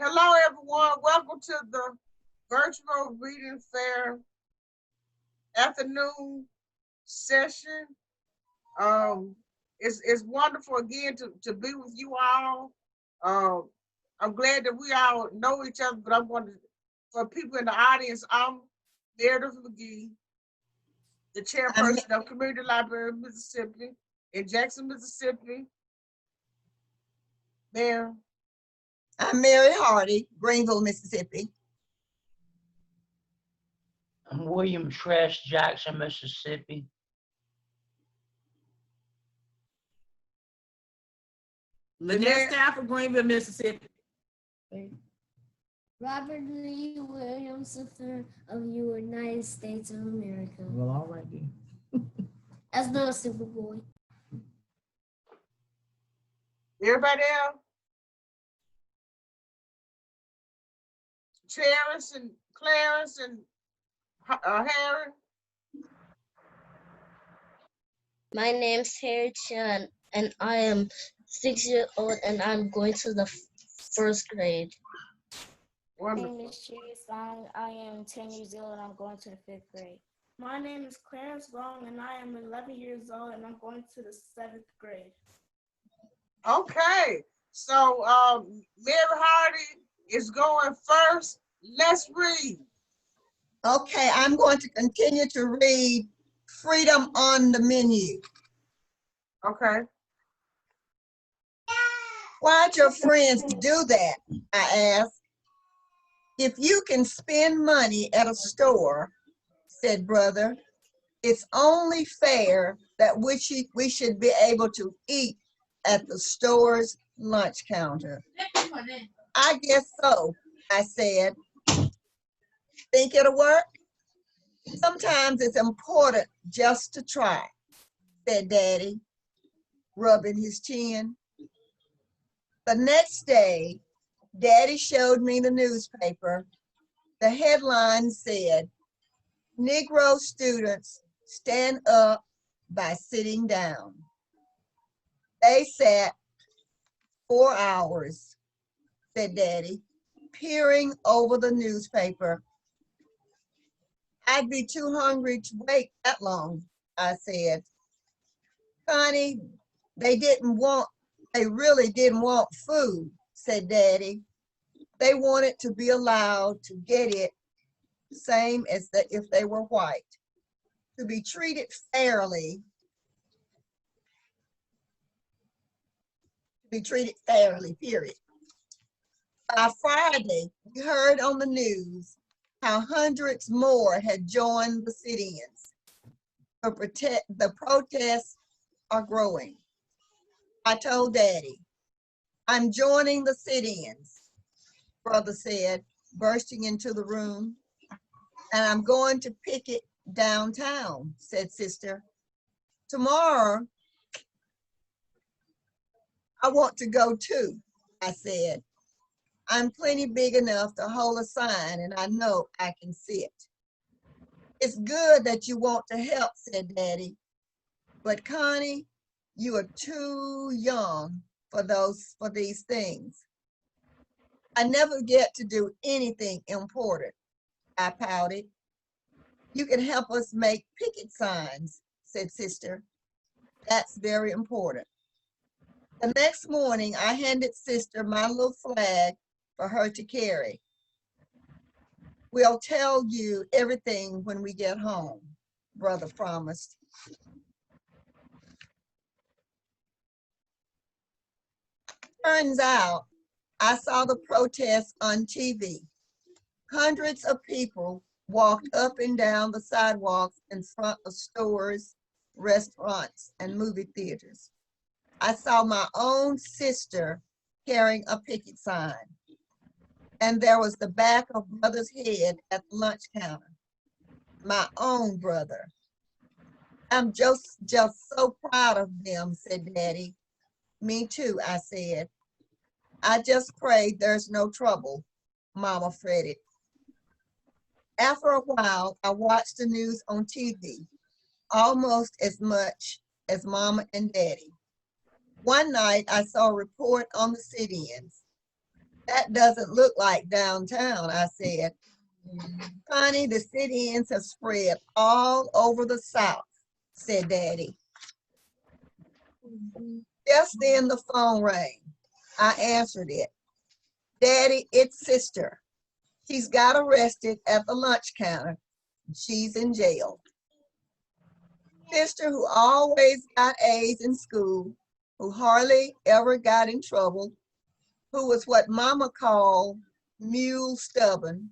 Hello, everyone. Welcome to the virtual reading fair afternoon session. It's wonderful again to be with you all. I'm glad that we all know each other, but I'm going to, for people in the audience, I'm Meredith McGee, the chairperson of Community Library of Mississippi in Jackson, Mississippi. Mayor. I'm Mary Hardy, Greenville, Mississippi. I'm William Tress, Jackson, Mississippi. Lynette Stafford, Greenville, Mississippi. Robert Lee Williams III of the United States of America. Well, all right then. As the Superboy. Everybody else? Terrence and Clarence and Harry? My name's Harry Chan, and I am 6 years old, and I'm going to the first grade. Wonderful. My name is Cherry Song. I am 10 years old, and I'm going to the 5th grade. My name is Clarence Long, and I am 11 years old, and I'm going to the 7th grade. Okay, so Mary Hardy is going first. Let's read. Okay, I'm going to continue to read Freedom on the Menu. Okay. Why'd your friends do that? I asked. If you can spend money at a store, said brother, it's only fair that we should be able to eat at the store's lunch counter. I guess so, I said. Think it'll work? Sometimes it's important just to try, said Daddy, rubbing his chin. The next day, Daddy showed me the newspaper. The headline said, Negro students stand up by sitting down. They sat 4 hours, said Daddy, peering over the newspaper. I'd be too hungry to wait that long, I said. Connie, they really didn't want food, said Daddy. They wanted to be allowed to get it, same as if they were white, to be treated fairly, period. By Friday, we heard on the news how hundreds more had joined the sit-ins. The protests are growing. I told Daddy, I'm joining the sit-ins, brother said, bursting into the room. And I'm going to picket downtown, said sister. Tomorrow, I want to go too, I said. I'm plenty big enough to hold a sign, and I know I can sit. It's good that you want to help, said Daddy. But Connie, you are too young for these things. I never get to do anything important, I pouted. You can help us make picket signs, said sister. That's very important. The next morning, I handed sister my little flag for her to carry. We'll tell you everything when we get home, brother promised. Turns out, I saw the protests on TV. Hundreds of people walked up and down the sidewalks in front of stores, restaurants, and movie theaters. I saw my own sister carrying a picket sign. And there was the back of brother's head at the lunch counter. My own brother. I'm just so proud of them, said Daddy. Me too, I said. I just pray there's no trouble, Mama fretted. After a while, I watched the news on TV, almost as much as Mama and Daddy. One night, I saw a report on the sit-ins. That doesn't look like downtown, I said. Honey, the sit-ins have spread all over the South, said Daddy. Just then the phone rang. I answered it. Daddy, it's sister. She's got arrested at the lunch counter. She's in jail. Sister who always got A's in school, who hardly ever got in trouble, who was what Mama called mule stubborn.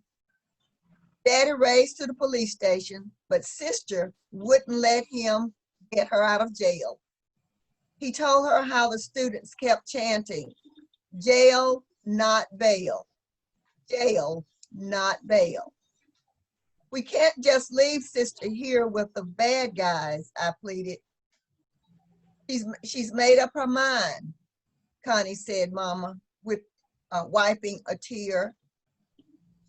Daddy raced to the police station, but sister wouldn't let him get her out of jail. He told her how the students kept chanting, jail, not bail. Jail, not bail. We can't just leave sister here with the bad guys, I pleaded. She's made up her mind, Connie said, Mama, with wiping a tear.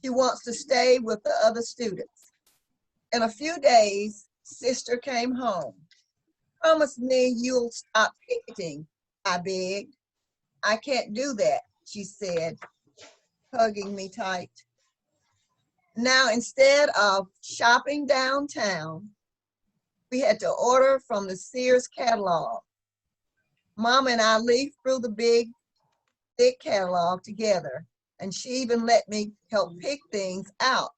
She wants to stay with the other students. In a few days, sister came home. Promise me you'll stop picketing, I begged. I can't do that, she said, hugging me tight. Now, instead of shopping downtown, we had to order from the Sears catalog. Mom and I leafed through the big, thick catalog together, and she even let me help pick things out,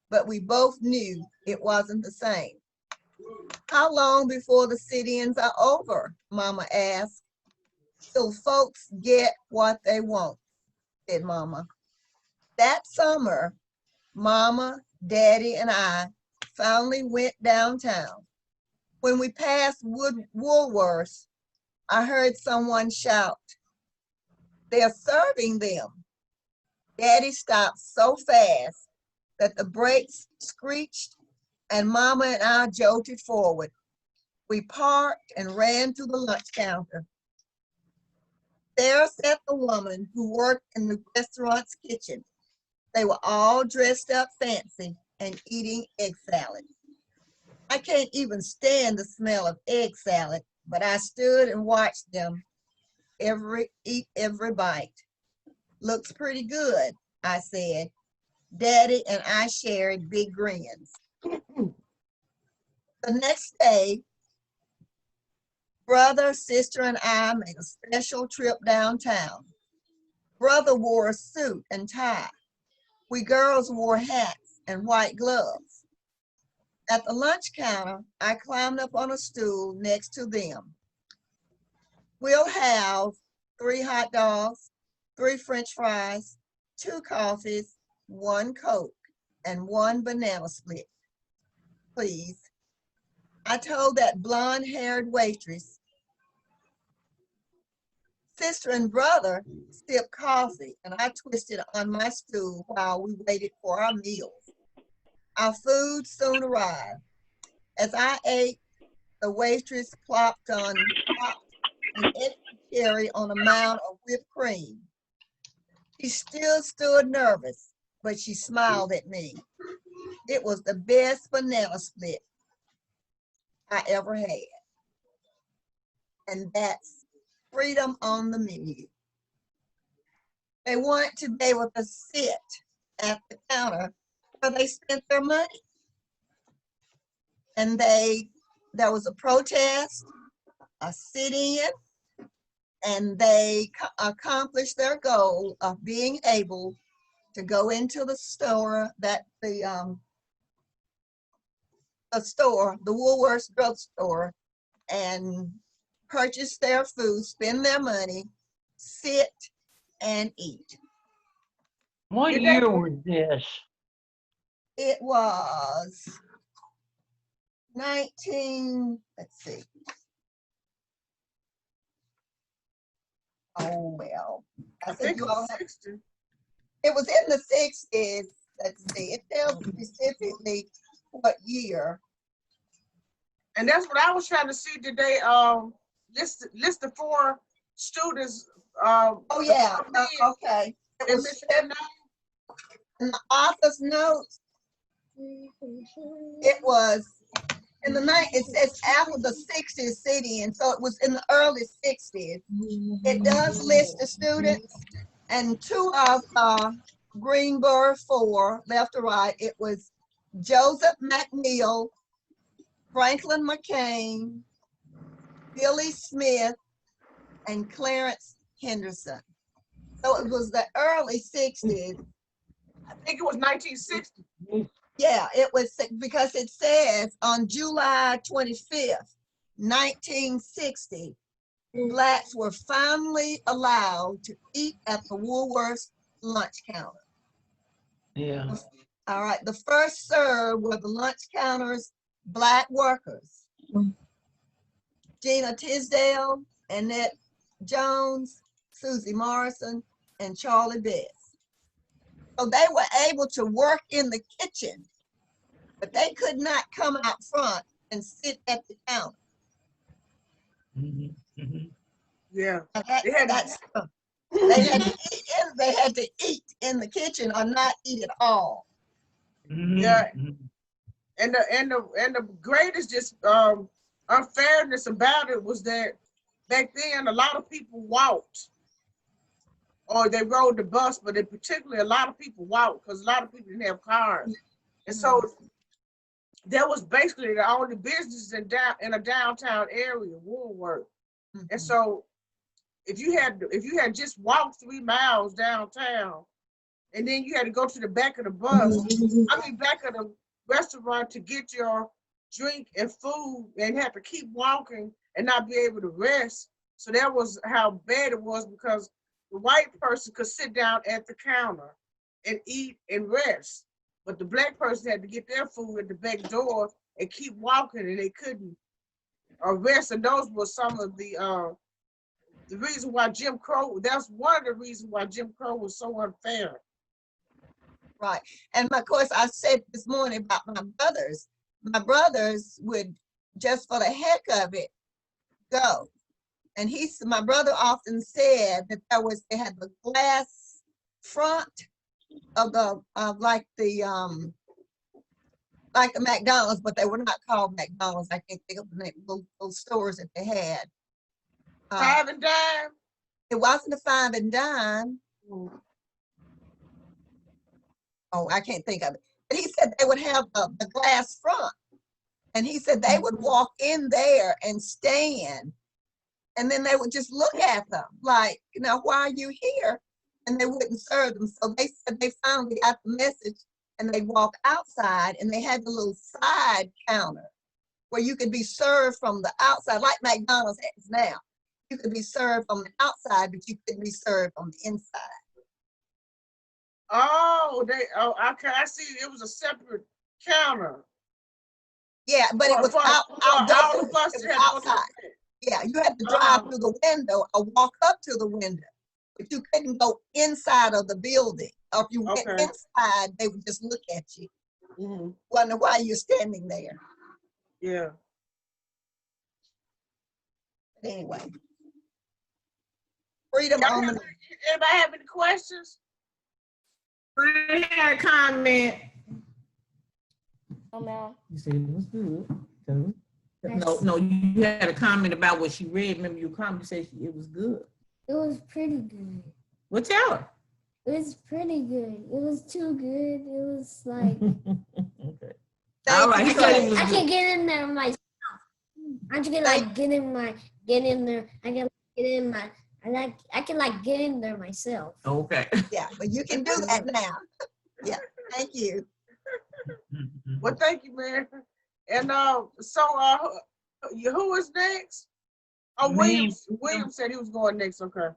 but we both knew it wasn't the same. How long before the sit-ins are over? Mama asked. Till folks get what they want, said Mama. That summer, Mama, Daddy, and I finally went downtown. When we passed Woolworths, I heard someone shout, they're serving them. Daddy stopped so fast that the brakes screeched and Mama and I jolted forward. We parked and ran to the lunch counter. There sat the woman who worked in the restaurant's kitchen. They were all dressed up fancy and eating egg salad. I can't even stand the smell of egg salad, but I stood and watched them eat every bite. Looks pretty good, I said. Daddy and I shared big grins. The next day, brother, sister, and I made a special trip downtown. Brother wore a suit and tie. We girls wore hats and white gloves. At the lunch counter, I climbed up on a stool next to them. We'll have 3 hot dogs, 3 French fries, 2 coffees, 1 Coke, and 1 banana split, please. I told that blonde-haired waitress. Sister and brother sipped coffee, and I twisted on my stool while we waited for our meals. Our food soon arrived. As I ate, the waitress plopped an extra cherry on a mound of whipped cream. She still stood nervous, but she smiled at me. It was the best banana split I ever had. And that's freedom on the menu. They want to be able to sit at the counter where they spent their money. And there was a protest, a sit-in, and they accomplished their goal of being able to go into the store, the Woolworths drugstore, and purchase their food, spend their money, sit and eat. What Did they- year was this? It was let's see. Oh, well. I think it was 60. It was in the 60s. Let's see. It tells specifically what year. And that's what I was trying to see today. List the 4 students. Oh, yeah. Okay. It And was Miss Edna, in the author's notes. It was in the night. It says after the 60s sit-in, so it was in the early 60s. It does list the students. And two of Greenberg 4, left to right, it was Joseph McNeil, Franklin McCain, Billy Smith, and Clarence Henderson. So it was the early 60s. I think it was 1960. Yeah, it was because it says on July 25th, 1960, Blacks were finally allowed to eat at the Woolworths lunch counter. Yeah. All right, the first served were the lunch counters Black workers. Gina Tisdale, Annette Jones, Susie Morrison, and Charlie Bess. So they were able to work in the kitchen, but they could not come out front and sit at the counter. Mhm, mhm. Yeah. They had to eat in the kitchen or not eat at all. Yeah. Mhm. And the greatest just unfairness about it was that back then a lot of people walked or they rode the bus, but in particular a lot of people walked because a lot of people didn't have cars. And so that was basically the only business in a downtown area, Woolworth. And so if you had just walked 3 miles downtown and then you had to go to the back of the bus, back of the restaurant to get your drink and food and have to keep walking and not be able to rest. So that was how bad it was because the white person could sit down at the counter and eat and rest. But the Black person had to get their food at the back door and keep walking and they couldn't rest. And those were some of the reason why Jim Crow, that's one of the reasons why Jim Crow was so unfair. Right. And of course, I said this morning about my brothers. My brothers would, just for the heck of it, go. And my brother often said that they had the glass front of like the McDonald's, but they were not called McDonald's. I can't think of the name of those stores that they had. 5 and dime? It wasn't a 5 and dime. Oh, I can't think of it. But he said they would have the glass front. And he said they would walk in there and stand. And then they would just look at them like, why are you here? And they wouldn't serve them. So they said they finally got the message and they walked outside and they had the little side counter where you could be served from the outside, like McDonald's has now. You could be served from the outside, but you couldn't be served from the inside. Oh, okay. I see. It was a separate counter. Yeah, but it was outside. Yeah, you had to drive through the window or walk up to the window, but you couldn't go inside of the building. Or if you went inside, they would just look at you. Wonder why you're standing there. Yeah. But anyway. Freedom on the. Anybody have any questions? I had a comment. Oh, ma'am. You said it was good. No, you had a comment about what she read. Remember your comment, you said it was good. It was pretty good. Well, tell her. It was pretty good. It was too good. It was like. Okay. All right. I can get in there myself. I can get in there. I can get in there myself. Okay. Yeah, but you can do that now. Yeah. Thank you. Well, thank you, man. And who is next? Oh, William said he was going next. Okay.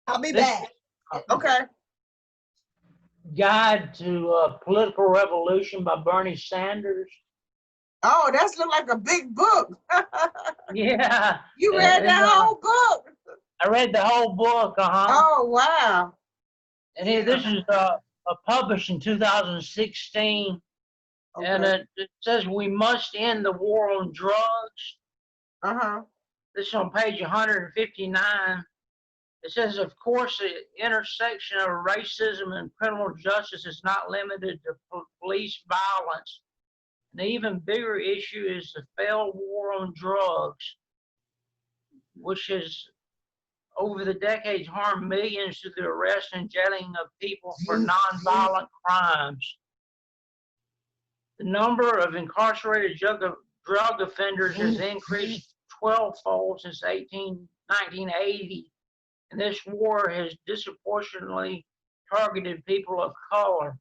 I'll be back. Okay. Guide to Political Revolution by Bernie Sanders. Oh, that's look like a big book. Yeah. You read that whole book? I read the whole book. Oh, wow. And this is published in 2016. Okay. And it says we must end the war on drugs. This is on page 159. It says, of course, the intersection of racism and criminal justice is not limited to police violence. An even bigger issue is the failed war on drugs, which is over the decades harmed millions through the arrest and jailing of people for nonviolent crimes. The number of incarcerated drug offenders has increased 12-fold since 1980, and this war has disproportionately targeted people of color.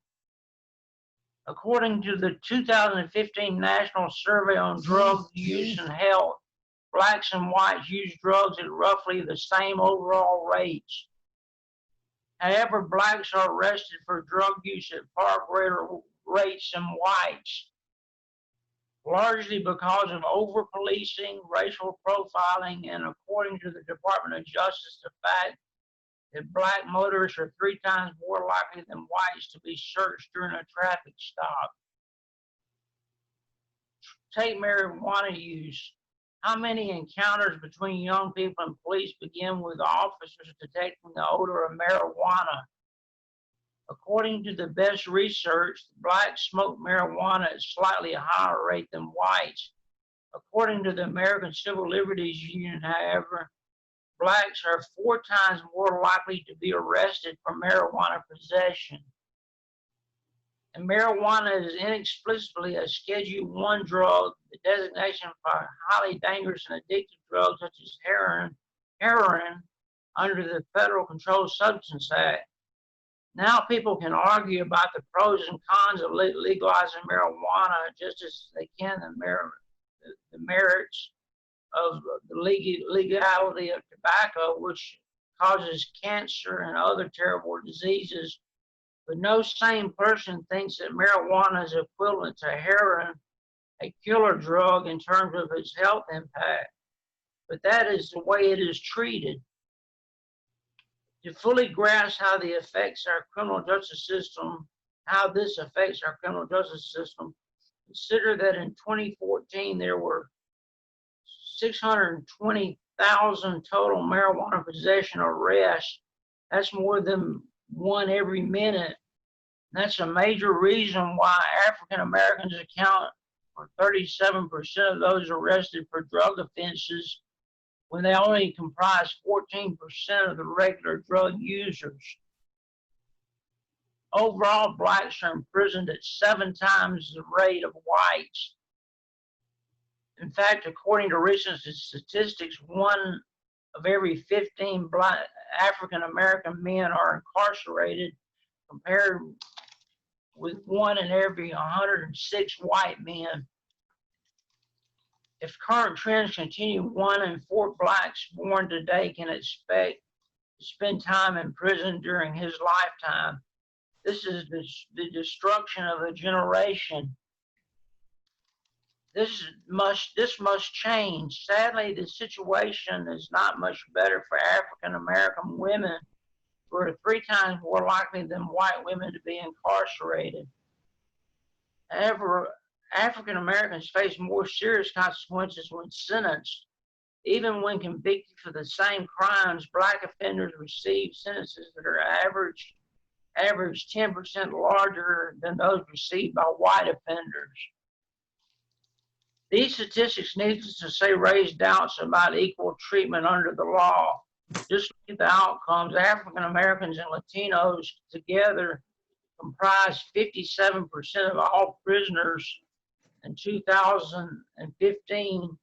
According to the 2015 National Survey on Drug Use and Health, blacks and whites use drugs at roughly the same overall rates. However, blacks are arrested for drug use at far greater rates than whites, largely because of over-policing, racial profiling, and according to the Department of Justice, the fact that black motorists are 3 times more likely than whites to be searched during a traffic stop. Take marijuana use. How many encounters between young people and police begin with officers detecting the odor of marijuana? According to the best research, blacks smoke marijuana at a slightly higher rate than whites. According to the American Civil Liberties Union, however, blacks are 4 times more likely to be arrested for marijuana possession. And marijuana is inexplicably a Schedule I drug. The designation for highly dangerous and addictive drugs such as heroin under the Federal Controlled Substance Act. Now people can argue about the pros and cons of legalizing marijuana just as they can the merits of the legality of tobacco, which causes cancer and other terrible diseases. But no sane person thinks that marijuana is equivalent to heroin, a killer drug in terms of its health impact. But that is the way it is treated. To fully grasp how this affects our criminal justice system, consider that in 2014 there were 620,000 total marijuana possession arrests. That's more than 1 every minute. That's a major reason why African Americans account for 37% of those arrested for drug offenses, when they only comprise 14% of the regular drug users. Overall, blacks are imprisoned at 7 times the rate of whites. In fact, according to recent statistics, 1 of every 15 black African American men are incarcerated, compared with 1 in every 106 white men. If current trends continue, 1 in 4 blacks born today can expect to spend time in prison during his lifetime. This is the destruction of a generation. This must change. Sadly, the situation is not much better for African American women, who are 3 times more likely than white women to be incarcerated. However, African Americans face more serious consequences when sentenced. Even when convicted for the same crimes, black offenders receive sentences that are average 10% larger than those received by white offenders. These statistics, needless to say, raise doubts about equal treatment under the law. Just look at the outcomes. African Americans and Latinos together comprise 57% of all prisoners in 2015,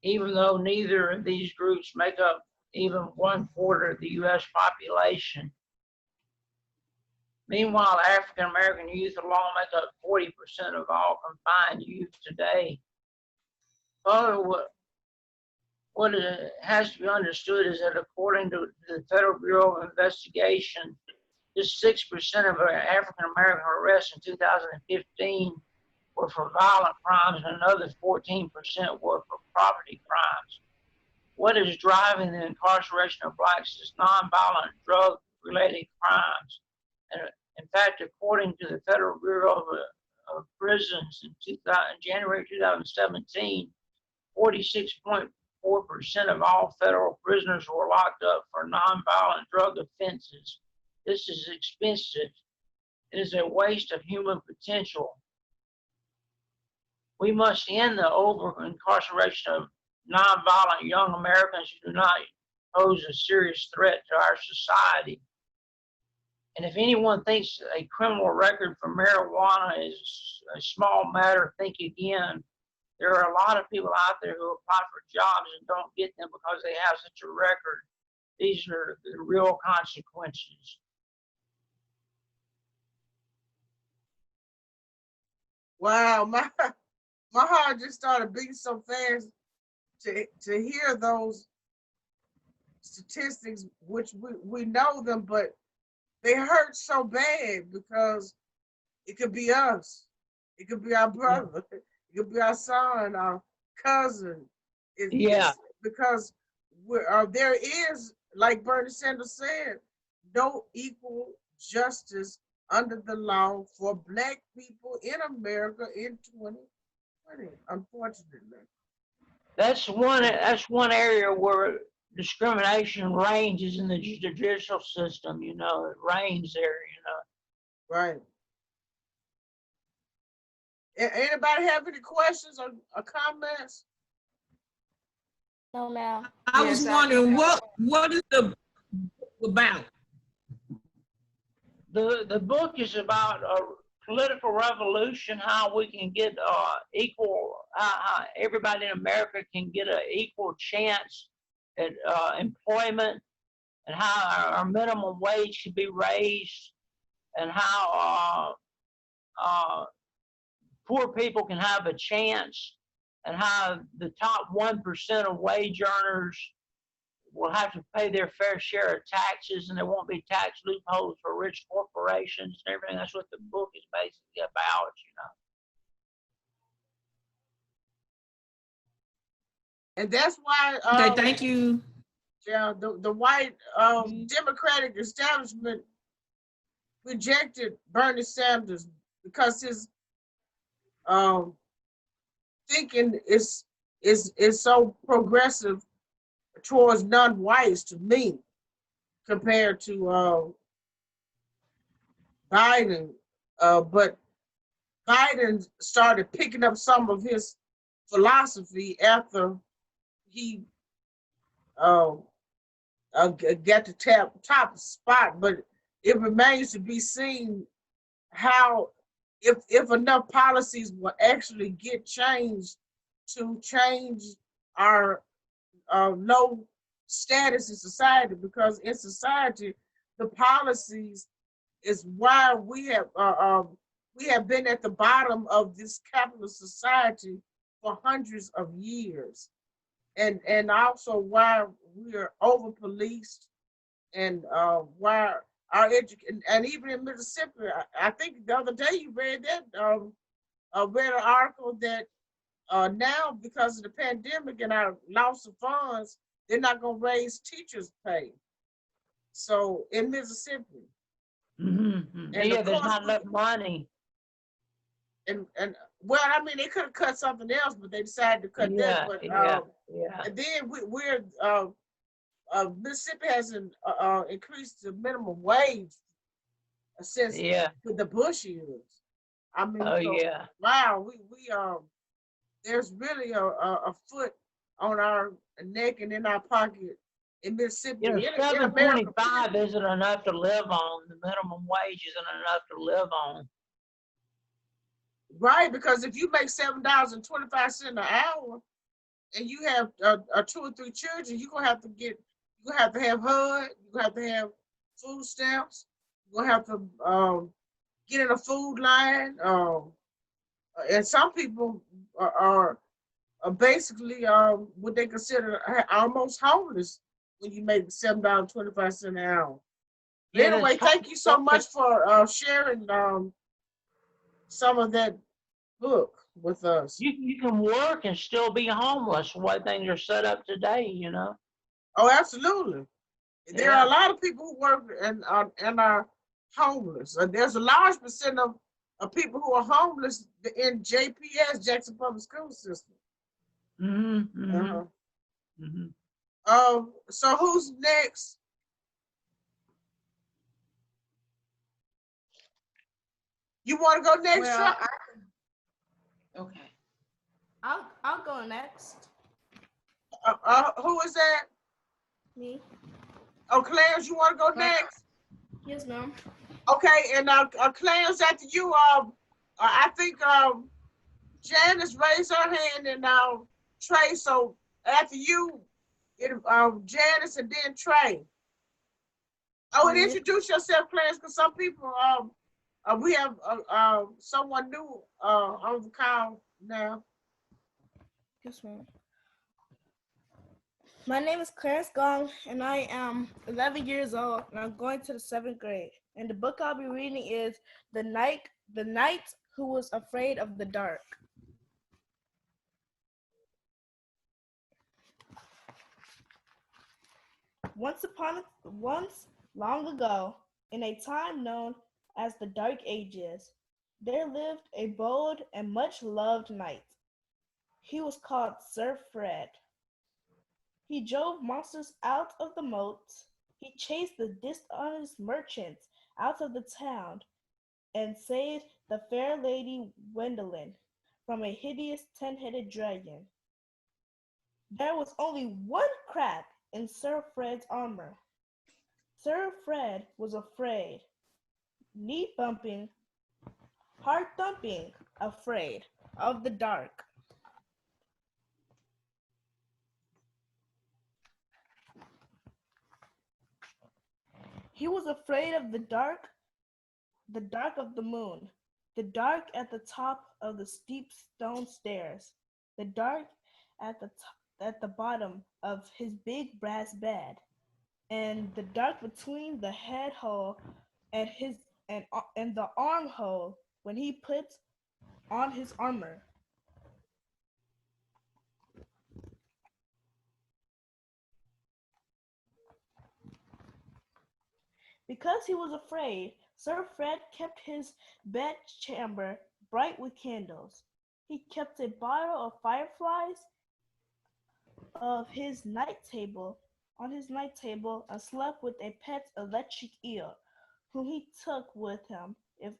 even though neither of these groups make up even 1/4 of the U.S. population. Meanwhile, African American youth alone make up 40% of all confined youth today. Further, what has to be understood is that according to the Federal Bureau of Investigation, just 6% of African American arrests in 2015 were for violent crimes, and another 14% were for property crimes. What is driving the incarceration of blacks is nonviolent drug-related crimes. And in fact, according to the Federal Bureau of Prisons in January 2017, 46.4% of all federal prisoners were locked up for nonviolent drug offenses. This is expensive. It is a waste of human potential. We must end the over-incarceration of nonviolent young Americans who do not pose a serious threat to our society. And if anyone thinks a criminal record for marijuana is a small matter, think again. There are a lot of people out there who apply for jobs and don't get them because they have such a record. These are the real consequences. Wow, my heart just started beating so fast to hear those statistics, which we know them, but they hurt so bad because it could be us. It could be our brother. It could be our son, our cousin. It's because there is, like Bernie Sanders said, no equal justice under the law for Black people in America in 2020, unfortunately. That's one area where discrimination ranges in the judicial system, you know, it reigns there, you know. Right. Anybody have any questions or comments? No, ma'am. I was wondering what is the book about? The book is about a political revolution, how we can get equal, how everybody in America can get an equal chance at employment, and how our minimum wage should be raised, and how poor people can have a chance, and how the top 1% of wage earners will have to pay their fair share of taxes, and there won't be tax loopholes for rich corporations and everything. That's what the book is basically about, you know. And that's why Okay, thank you. Yeah, the white Democratic establishment rejected Bernie Sanders because his thinking is so progressive towards non-whites to me, compared to Biden. But Biden started picking up some of his philosophy after he get the top spot, but it remains to be seen how, if enough policies will actually get changed to change our low status in society, because in society, the policies is why we have been at the bottom of this capitalist society for hundreds of years. And also why we are over policed, and why our education, and even in Mississippi, I think the other day you read that, read an article that now, because of the pandemic and our loss of funds, they're not going to raise teachers' pay. So in Mississippi, Mm-hmm. Yeah, there's not enough money. And well, I mean, they could have cut something else, but they decided to cut that. But and then we're Mississippi hasn't increased the minimum wage since the Bush years. I mean, wow, we there's really a foot on our neck and in our pocket in Mississippi. You know, $7.25 isn't enough to live on. The minimum wage isn't enough to live on. Right, because if you make $7.25 an hour, and you have 2 or 3 children, you're gonna have to have HUD, you're gonna have to have food stamps, you're gonna have to get in a food line, and some people are basically what they consider almost homeless when you make $7.25 an hour. But anyway, thank you so much for sharing some of that book with us. You can work and still be homeless the way things are set up today, you know. Oh, absolutely. There are a lot of people who work and are homeless. And there's a large percent of people who are homeless in JPS, Jackson Public School System. Mm-hmm. Mm-hmm. Mm-hmm. So who's next? You want to go next? Okay. I'll go next. Who is that? Me. Oh, Clarence, you want to go next? Yes, ma'am. Okay, and Clarence, after you, I think Janice raised her hand, and Trey. So after you, Janice and then Trey. Oh, and introduce yourself, Clarence, because some people we have someone new on the call now. Yes, ma'am. My name is Clarence Gong, and I am 11 years old, and I'm going to the 7th grade. And the book I'll be reading is The Knight Who Was Afraid of the Dark. Once long ago, in a time known as the Dark Ages, there lived a bold and much loved knight. He was called Sir Fred. He drove monsters out of the moats. He chased the dishonest merchants out of the town and saved the fair lady Gwendolen from a hideous 10-headed dragon. There was only one crack in Sir Fred's armor. Sir Fred was afraid, knee bumping, heart thumping, afraid of the dark. He was afraid of the dark of the moon, the dark at the top of the steep stone stairs, the dark at the bottom of his big brass bed, and the dark between the head hole and the arm hole when he puts on his armor. Because he was afraid, Sir Fred kept his bedchamber bright with candles. He kept a bottle of fireflies on his night table and slept with a pet electric eel, whom he took with him if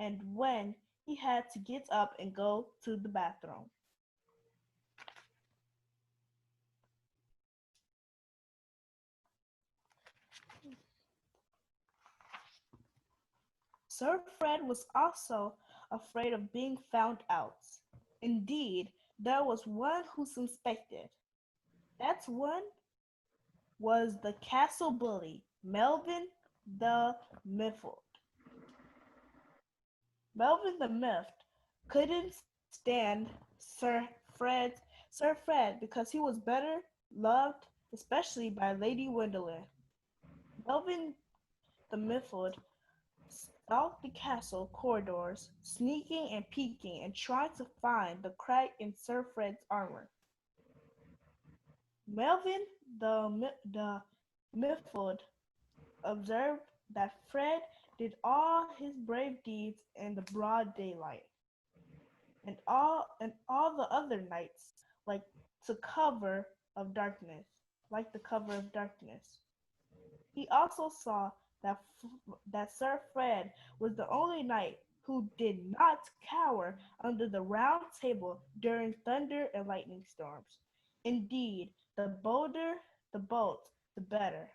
and when he had to get up and go to the bathroom. Sir Fred was also afraid of being found out. Indeed, there was one who suspected. That one was the castle bully, Melvin the Miffled. Melvin the Miffed couldn't stand Sir Fred because he was better loved, especially by Lady Gwendolen. Melvin the Miffled stalked the castle corridors, sneaking and peeking and trying to find the crack in Sir Fred's armor. Melvin the Miffled observed that Fred did all his brave deeds in the broad daylight, and all the other knights like the cover of darkness. He also saw that Sir Fred was the only knight who did not cower under the round table during thunder and lightning storms. Indeed, the bolder the bolt, the better.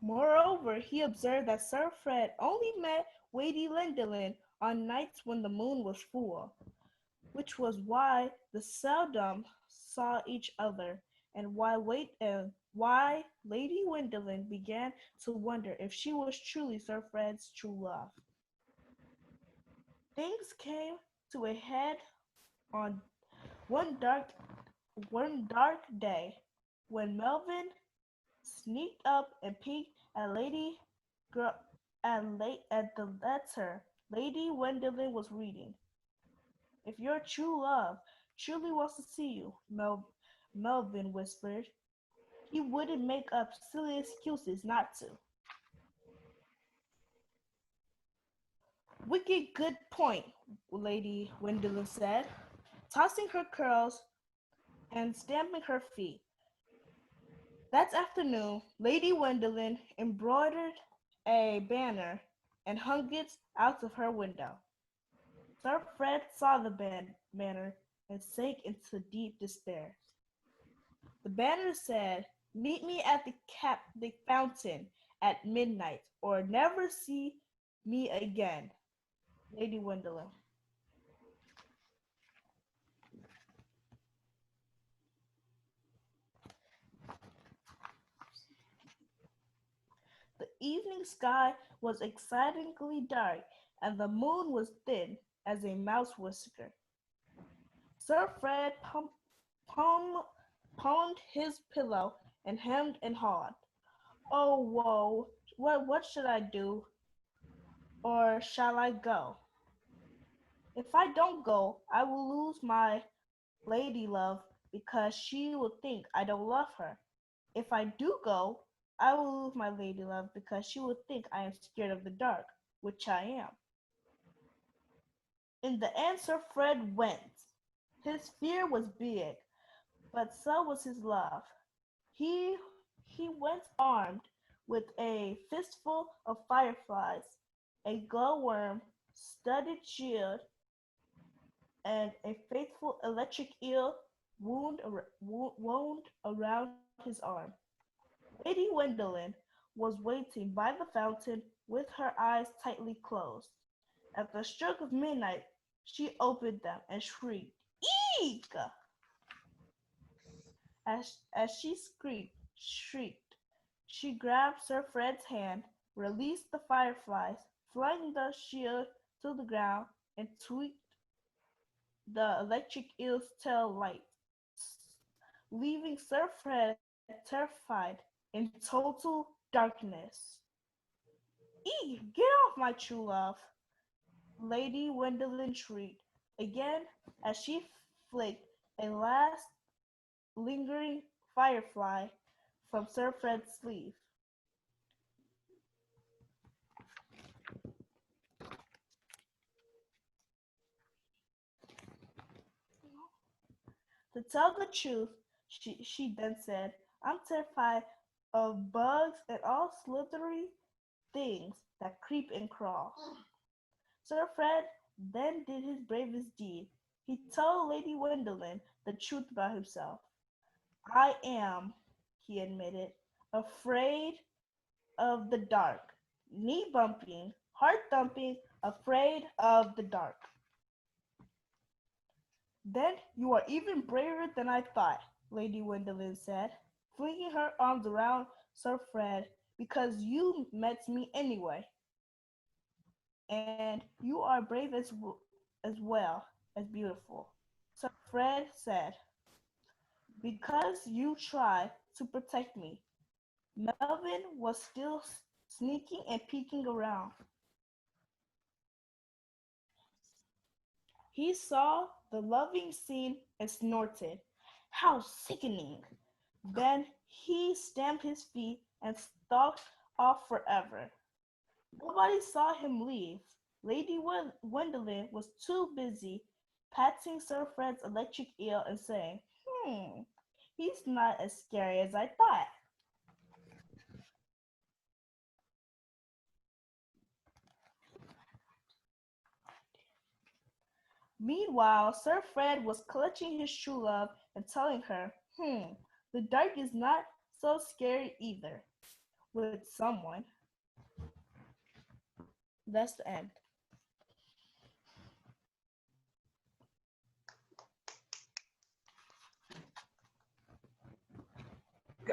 Moreover, he observed that Sir Fred only met Lady Gwendolen on nights when the moon was full, which was why they seldom saw each other, and why Lady Gwendolen began to wonder if she was truly Sir Fred's true love. Things came to a head on one dark day when Melvin sneaked up and peeked at the letter Lady Gwendolen was reading. "If your true love truly wants to see you," Melvin whispered, "he wouldn't make up silly excuses not to." "Wicked good point," Lady Gwendolen said, tossing her curls and stamping her feet. That afternoon, Lady Gwendolyn embroidered a banner and hung it out of her window. Sir Fred saw the banner and sank into deep despair. The banner said, "Meet me at the fountain at midnight, or never see me again, Lady Gwendolyn." The evening sky was excitingly dark, and the moon was thin as a mouse whisker. Sir Fred palmed his pillow and hemmed and hawed. "Oh, woe! What should I do? Or shall I go? If I don't go, I will lose my lady love because she will think I don't love her. If I do go, I will lose my lady love because she will think I am scared of the dark, which I am." In the end, Sir Fred went. His fear was big, but so was his love. He went armed with a fistful of fireflies, a glowworm studded shield, and a faithful electric eel wound around his arm. Lady Gwendolyn was waiting by the fountain with her eyes tightly closed. At the stroke of midnight, she opened them and shrieked, "Eek!" As she shrieked, she grabbed Sir Fred's hand, released the fireflies, flung the shield to the ground, and tweaked the electric eel's tail light, leaving Sir Fred terrified in total darkness. "Eek! Get off, my true love!" Lady Gwendolyn shrieked again as she flicked a last lingering firefly from Sir Fred's sleeve. "To tell the truth," she then said, "I'm terrified of bugs and all slithery things that creep and crawl." Sir Fred then did his bravest deed. He told Lady Gwendolyn the truth about himself. "I am," he admitted, "afraid of the dark. Knee bumping, heart thumping, afraid of the dark." "Then you are even braver than I thought," Lady Gwendolyn said, flinging her arms around Sir Fred, "because you met me anyway. And you are brave as well as beautiful." Sir Fred said, "Because you tried to protect me." Melvin was still sneaking and peeking around. He saw the loving scene and snorted, "How sickening!" Then he stamped his feet and stalked off forever. Nobody saw him leave. Lady Gwendolyn was too busy patting Sir Fred's electric eel and saying, "He's not as scary as I thought." Meanwhile, Sir Fred was clutching his true love and telling her, "The dark is not so scary either, with someone." That's the end.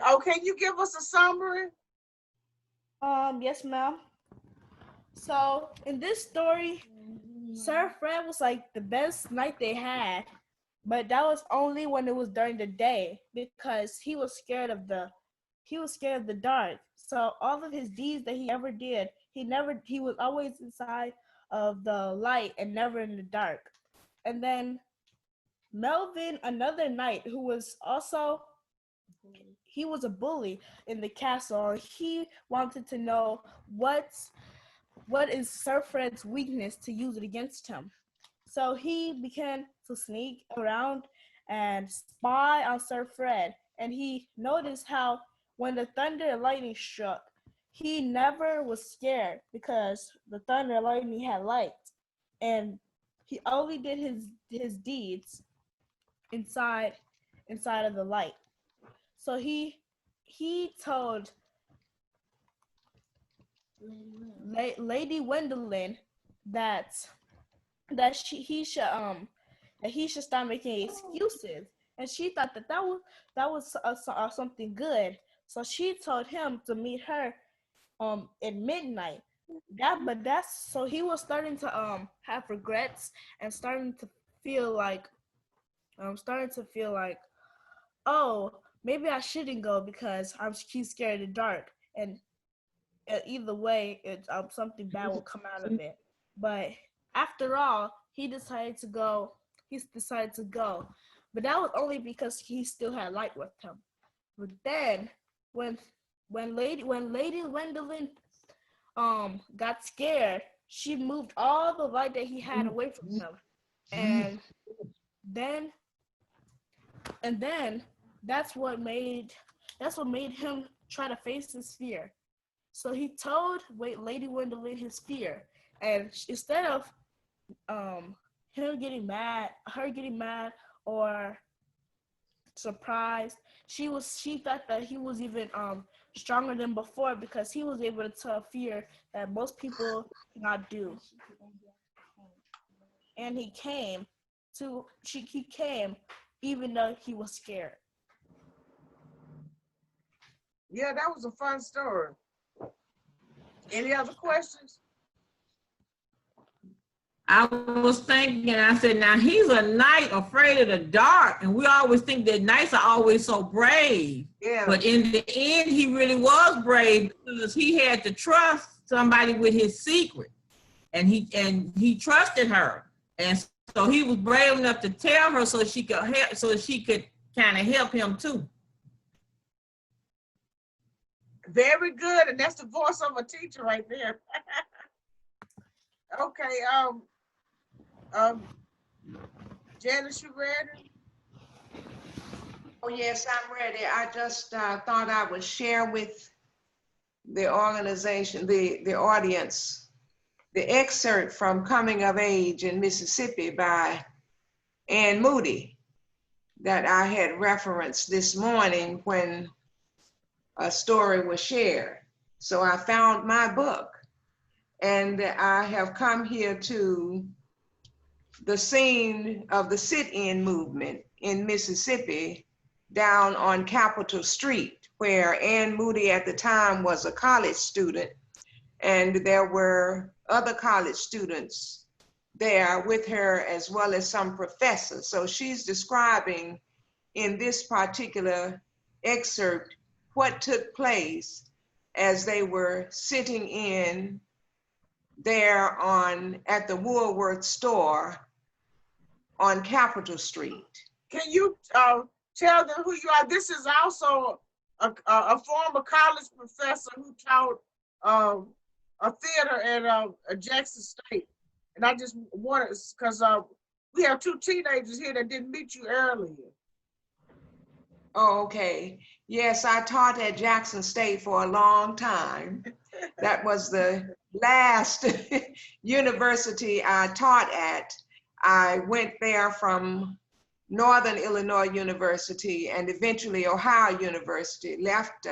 Oh, can you give us a summary? Yes, ma'am. So in this story, Sir Fred was like the best night they had, but that was only when it was during the day because he was scared of the dark. So all of his deeds that he ever did, he was always inside of the light and never in the dark. And then Melvin, another knight who was also he was a bully in the castle. He wanted to know what is Sir Fred's weakness to use it against him. So he began to sneak around and spy on Sir Fred, and he noticed how when the thunder and lightning struck, he never was scared because the thunder and lightning had light, and he only did his deeds inside of the light. So he told Lady Gwendolyn that he should start making excuses, and she thought that was something good. So she told him to meet her at midnight. So he was starting to have regrets and starting to feel like oh, maybe I shouldn't go because he's scared of the dark, and either way, it's something bad will come out of it. But after all, he decided to go. But that was only because he still had light with him. But then, when Lady Gwendolyn got scared, she moved all the light that he had away from him, and then that's what made him try to face his fear. So he told Lady Gwendolyn his fear, and instead of her getting mad or surprised, she thought that he was even stronger than before because he was able to tell fear that most people cannot do. And he came even though he was scared. Yeah, that was a fun story. Any other questions? I was thinking, I said, now he's a knight afraid of the dark, and we always think that knights are always so brave. Yeah. But in the end, he really was brave because he had to trust somebody with his secret, and he trusted her, and so he was brave enough to tell her so she could kind of help him too. Very good, and that's the voice of a teacher right there. Okay, Janice, you ready? Oh yes, I'm ready. I just thought I would share with the organization, the audience, the excerpt from Coming of Age in Mississippi by Ann Moody that I had referenced this morning when a story was shared. So I found my book, and I have come here to the scene of the sit-in movement in Mississippi down on Capitol Street, where Ann Moody at the time was a college student, and there were other college students there with her as well as some professors. So she's describing in this particular excerpt what took place as they were sitting in there at the Woolworth store on Capitol Street. Can you tell them who you are? This is also a former college professor who taught a theater at Jackson State. And I just wanted, because we have two teenagers here that didn't meet you earlier. Oh, okay. Yes, I taught at Jackson State for a long time. That was the last university I taught at. I went there from Northern Illinois University and eventually Ohio University, left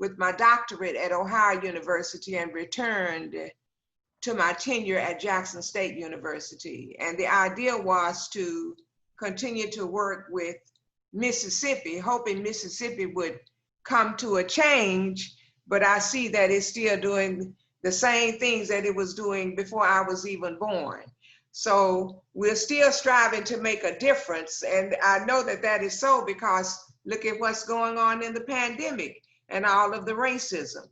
with my doctorate at Ohio University and returned to my tenure at Jackson State University. And the idea was to continue to work with Mississippi, hoping Mississippi would come to a change, but I see that it's still doing the same things that it was doing before I was even born. So we're still striving to make a difference. And I know that that is so because look at what's going on in the pandemic and all of the racism.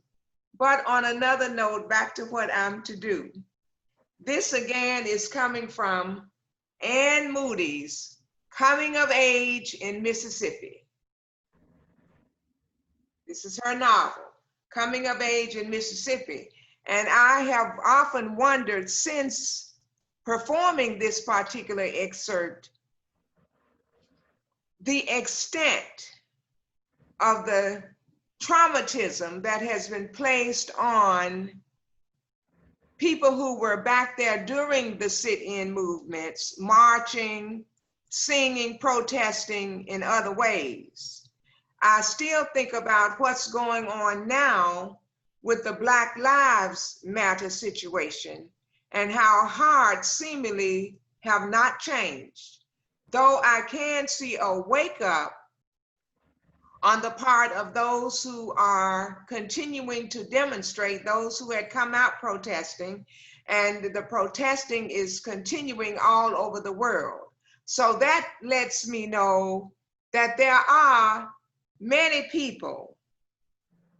But on another note, back to what I'm to do. This again is coming from Ann Moody's Coming of Age in Mississippi. This is her novel, Coming of Age in Mississippi. And I have often wondered since performing this particular excerpt, the extent of the traumatism that has been placed on people who were back there during the sit-in movements, marching, singing, protesting in other ways. I still think about what's going on now with the Black Lives Matter situation and how hearts seemingly have not changed. Though I can see a wake up on the part of those who are continuing to demonstrate, those who had come out protesting, and the protesting is continuing all over the world. So that lets me know that there are many people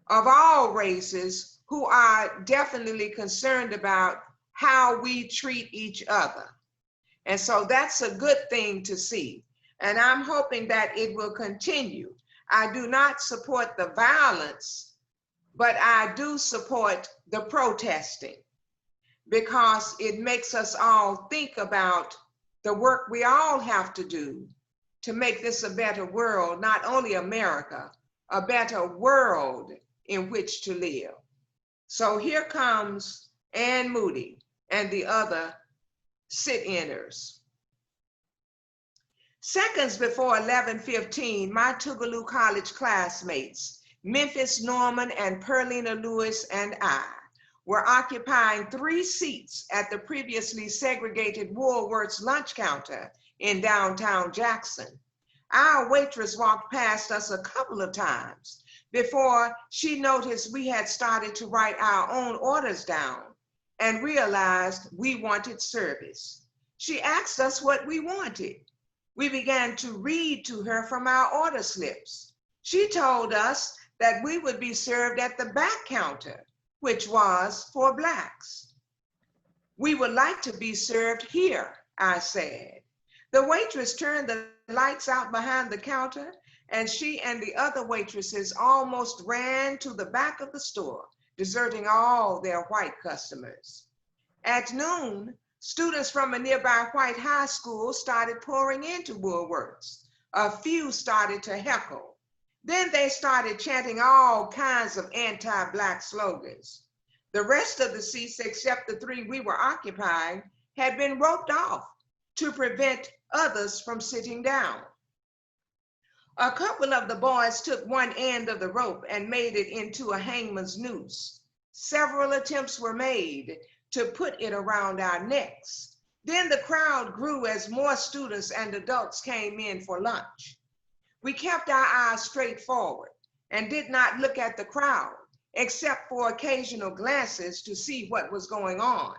of all races who are definitely concerned about how we treat each other. And so that's a good thing to see. And I'm hoping that it will continue. I do not support the violence, but I do support the protesting because it makes us all think about the work we all have to do to make this a better world, not only America, a better world in which to live. So here comes Ann Moody and the other sit-inners. Seconds before 11:15, my Tougaloo College classmates, Memphis Norman and Perlina Lewis and I, were occupying 3 seats at the previously segregated Woolworth's lunch counter in downtown Jackson. Our waitress walked past us a couple of times before she noticed we had started to write our own orders down and realized we wanted service. She asked us what we wanted. We began to read to her from our order slips. She told us that we would be served at the back counter, which was for Blacks. We would like to be served here, I said. The waitress turned the lights out behind the counter, and she and the other waitresses almost ran to the back of the store, deserting all their white customers. At noon, students from a nearby white high school started pouring into Woolworth's. A few started to heckle. Then they started chanting all kinds of anti-Black slogans. The rest of the seats, except the 3 we were occupying, had been roped off to prevent others from sitting down. A couple of the boys took one end of the rope and made it into a hangman's noose. Several attempts were made to put it around our necks. Then the crowd grew as more students and adults came in for lunch. We kept our eyes straight forward and did not look at the crowd, except for occasional glances to see what was going on.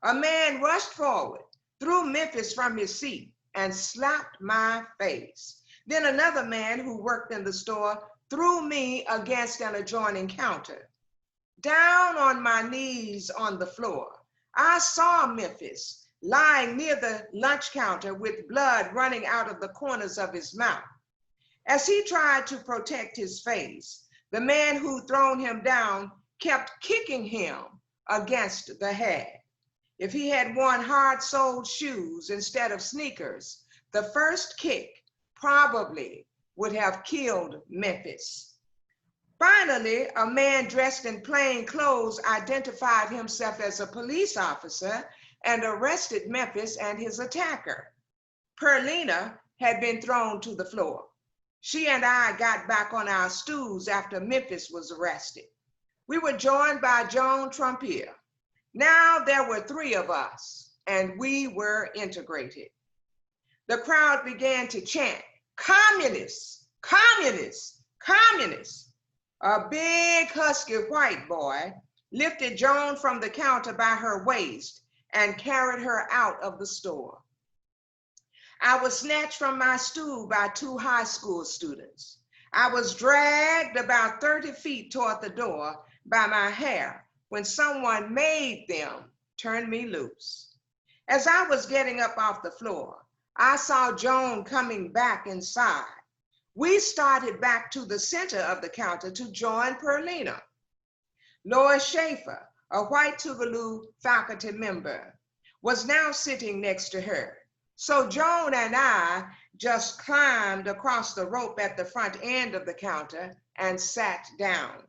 A man rushed forward, threw Memphis from his seat, and slapped my face. Then another man who worked in the store threw me against an adjoining counter. Down on my knees on the floor, I saw Memphis lying near the lunch counter with blood running out of the corners of his mouth. As he tried to protect his face, the man who thrown him down kept kicking him against the head. If he had worn hard-soled shoes instead of sneakers, the first kick probably would have killed Memphis. Finally, a man dressed in plain clothes identified himself as a police officer and arrested Memphis and his attacker. Perlina had been thrown to the floor. She and I got back on our stools after Memphis was arrested. We were joined by Joan Trumpier. Now there were 3 of us, and we were integrated. The crowd began to chant, "Communists, communists, communists." A big husky white boy lifted Joan from the counter by her waist and carried her out of the store. I was snatched from my stool by 2 high school students. I was dragged about 30 feet toward the door by my hair when someone made them turn me loose. As I was getting up off the floor, I saw Joan coming back inside. We started back to the center of the counter to join Perlina. Lois Schaefer, a white Tougaloo faculty member, was now sitting next to her. So Joan and I just climbed across the rope at the front end of the counter and sat down.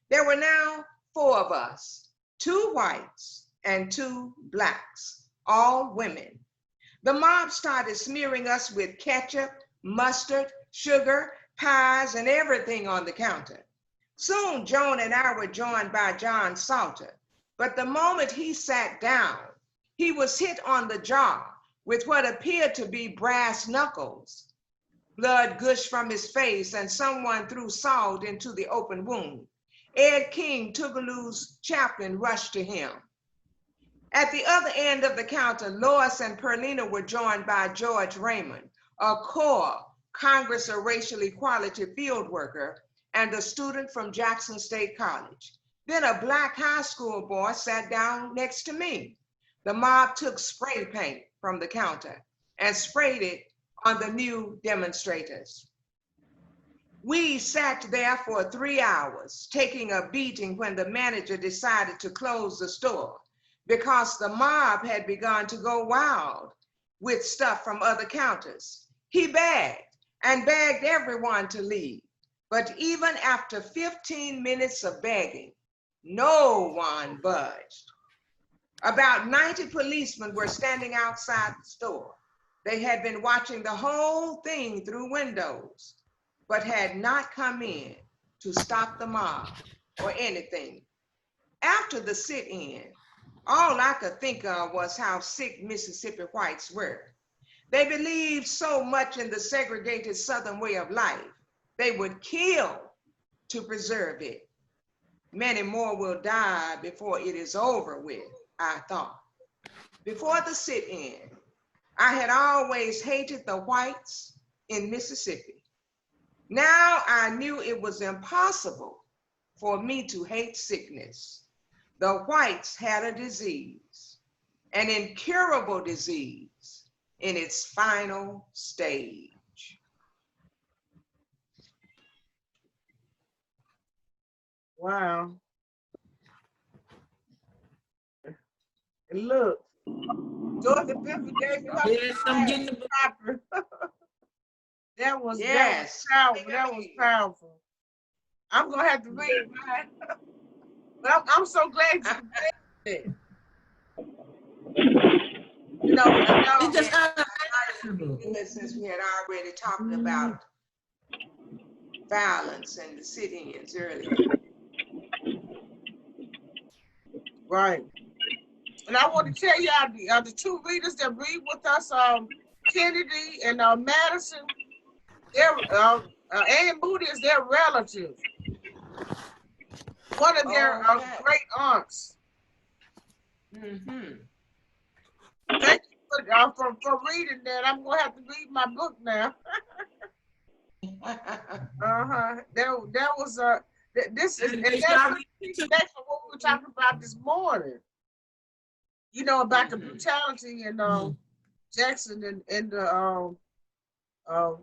There were now 4 of us, 2 whites and 2 blacks, all women. The mob started smearing us with ketchup, mustard, sugar, pies, and everything on the counter. Soon, Joan and I were joined by John Salter, but the moment he sat down, he was hit on the jaw with what appeared to be brass knuckles. Blood gushed from his face, and someone threw salt into the open wound. Ed King, Tougaloo's chaplain, rushed to him. At the other end of the counter, Lois and Perlina were joined by George Raymond, a core Congress of Racial Equality field worker and a student from Jackson State College. Then a black high school boy sat down next to me. The mob took spray paint from the counter and sprayed it on the new demonstrators. We sat there for 3 hours, taking a beating when the manager decided to close the store because the mob had begun to go wild with stuff from other counters. He begged and begged everyone to leave. But even after 15 minutes of begging, no one budged. About 90 policemen were standing outside the store. They had been watching the whole thing through windows, but had not come in to stop the mob or anything. After the sit-in, all I could think of was how sick Mississippi whites were. They believed so much in the segregated Southern way of life, they would kill to preserve it. Many more will die before it is over with, I thought. Before the sit-in, I had always hated the whites in Mississippi. Now I knew it was impossible for me to hate sickness. The whites had a disease, an incurable disease in its final stage. Wow. And look, Georgia Pimpin gave me her Yes, I'm getting the chapter. That was Yes. powerful. That was powerful. I'm gonna have to read mine. But I'm so glad you read it. You know, It's just since we had already talked about violence and the sit-ins earlier. right. And I want to tell y'all the 2 readers that read with us, Kennedy and Madison. They're Ann Moody is their relative. One of their great aunts. Mm-hmm. Thank you for reading that. I'm gonna have to read my book now. That was this is and that's connection what we were talking about this morning. You know about the brutality in Jackson and the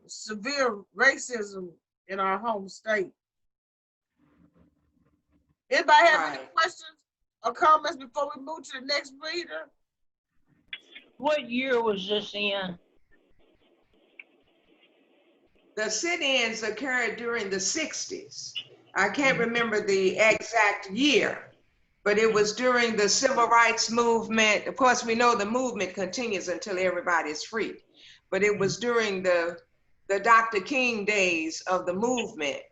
severe racism in our home state. Anybody have any questions or comments before we move to the next reader? What year was this in? The sit-ins occurred during the 60s. I can't remember the exact year, but it was during the civil rights movement. Of course, we know the movement continues until everybody is free, but it was during the Dr. King days of the movement,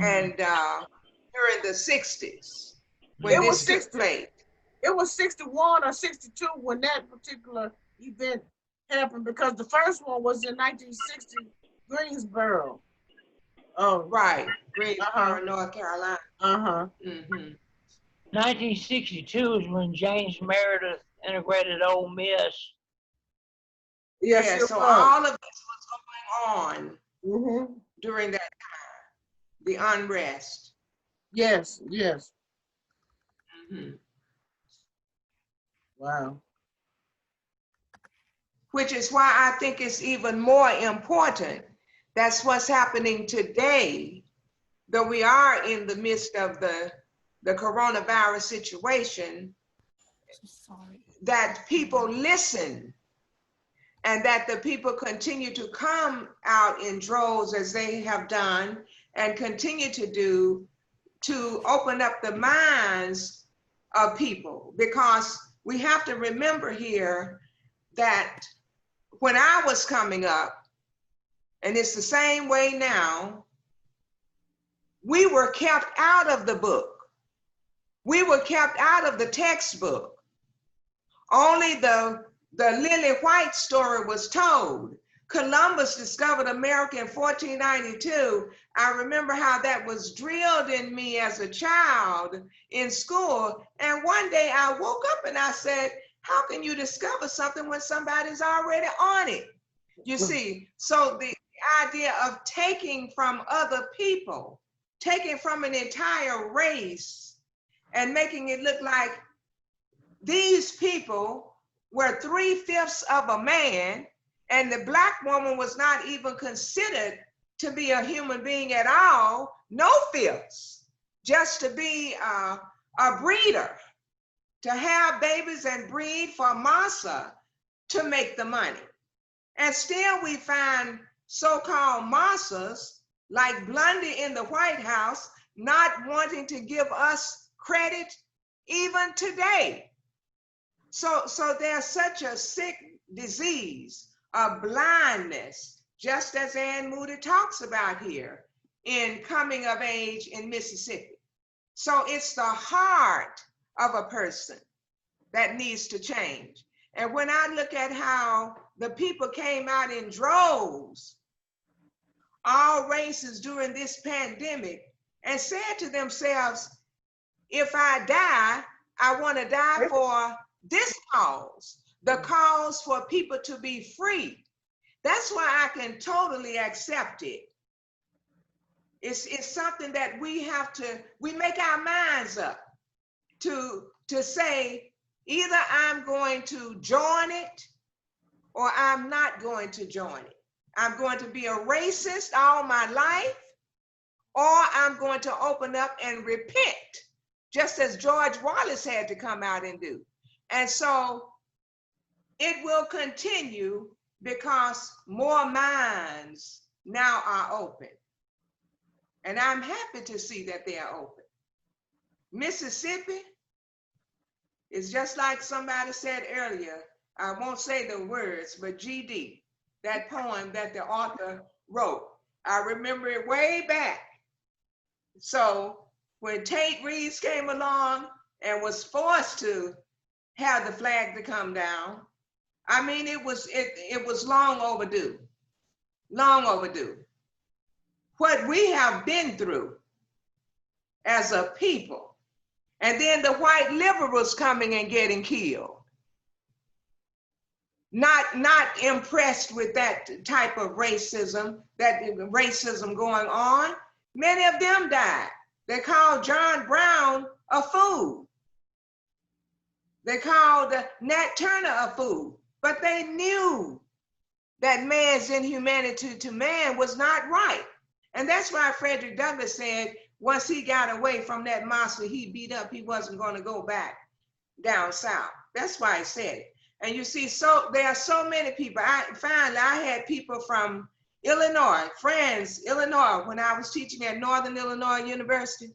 and during the 60s when this took place. It was 61 or 62 when that particular event happened, because the first one was in 1960, Greensboro. Oh, right. Greensboro, North Carolina. 1962 is when James Meredith integrated Ole Miss. Yes, so all of this was going on during that time, the unrest. Yes. Wow. Which is why I think it's even more important. That's what's happening today, though we are in the midst of the coronavirus situation, that people listen and that the people continue to come out in droves as they have done and continue to do to open up the minds of people, because we have to remember here that when I was coming up, and it's the same way now, we were kept out of the book. We were kept out of the textbook. Only the Lily White story was told. Columbus discovered America in 1492. I remember how that was drilled in me as a child in school. And one day I woke up and I said, how can you discover something when somebody's already on it? You see, so the idea of taking from other people, taking from an entire race and making it look like these people were 3/5 of a man, and the Black woman was not even considered to be a human being at all, no fifths, just to be a breeder, to have babies and breed for massa to make the money. And still we find so-called massas like Blondie in the White House not wanting to give us credit even today. So there's such a sick disease of blindness, just as Ann Moody talks about here in Coming of Age in Mississippi. So it's the heart of a person that needs to change. And when I look at how the people came out in droves, all races during this pandemic, and said to themselves, if I die, I want to die for this cause, the cause for people to be free. That's why I can totally accept it. It's something that we make our minds up to say, either I'm going to join it or I'm not going to join it. I'm going to be a racist all my life, or I'm going to open up and repent, just as George Wallace had to come out and do. And so it will continue because more minds now are open. And I'm happy to see that they are open. Mississippi is just like somebody said earlier, I won't say the words, but GD, that poem that the author wrote. I remember it way back. So when Tate Reeves came along and was forced to have the flag to come down, I mean, it was long overdue, long overdue. What we have been through as a people, and then the white liberals coming and getting killed. Not impressed with that type of racism, going on. Many of them died. They called John Brown a fool. They called Nat Turner a fool, but they knew that man's inhumanity to man was not right. And that's why Frederick Douglass said, once he got away from that monster he beat up, he wasn't going to go back down south. That's why he said it. And you see, so there are so many people. I had people from Illinois, friends, Illinois, when I was teaching at Northern Illinois University.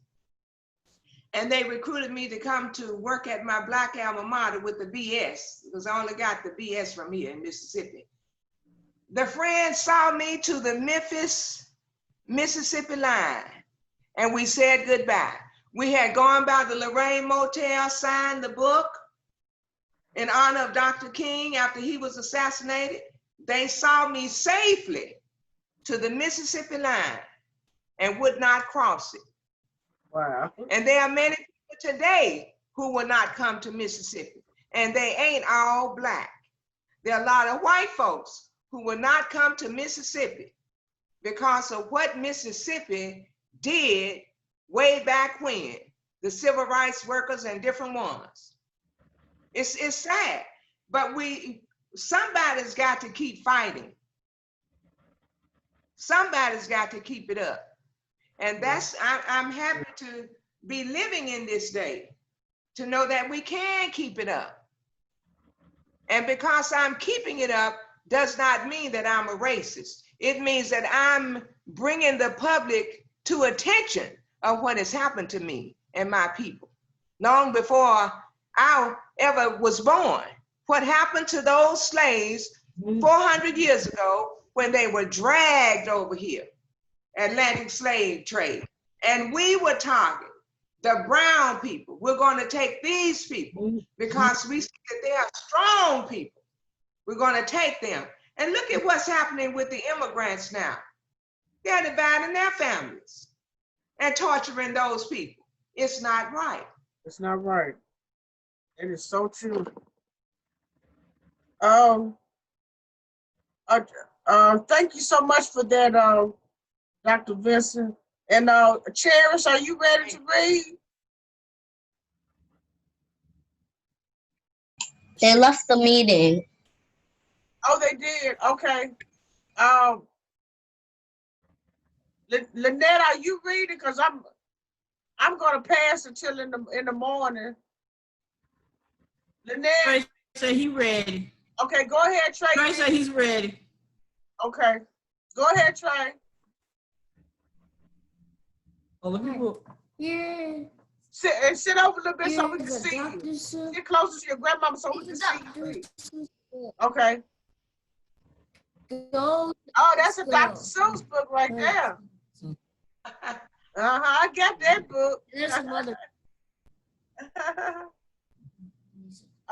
And they recruited me to come to work at my Black alma mater with the BS, because I only got the BS from here in Mississippi. The friends saw me to the Memphis, Mississippi line, and we said goodbye. We had gone by the Lorraine Motel, signed the book in honor of Dr. King after he was assassinated. They saw me safely to the Mississippi line and would not cross it. Wow. And there are many people today who will not come to Mississippi, and they ain't all Black. There are a lot of white folks who will not come to Mississippi because of what Mississippi did way back when, the civil rights workers and different ones. It's sad, but somebody's got to keep fighting. Somebody's got to keep it up. And I'm happy to be living in this day, to know that we can keep it up. And because I'm keeping it up does not mean that I'm a racist. It means that I'm bringing the public to attention of what has happened to me and my people. Long before I ever was born, what happened to those slaves 400 years ago when they were dragged over here, Atlantic slave trade. And we were targeted, the brown people. We're going to take these people because we see that they are strong people. We're going to take them. And look at what's happening with the immigrants now. They're dividing their families and torturing those people. It's not right. It's not right. It is so true. Thank you so much for that, Dr. Vincent. And Cherish, are you ready to read? They left the meeting. Oh, they did. Okay. Lynette, are you reading? Because I'm gonna pass until in the morning. Lynette. Trey said he ready. Okay, go ahead, Trey. Trey said he's ready. Okay. Go ahead, Trey. Oh, look at the Yeah. Sit over a little bit so we can Here's see a Dr. you. Seuss. Get closer to your grandmama so we can see you. Okay. Go. Oh, that's a Dr. Seuss book right there. I got that book. There's some other.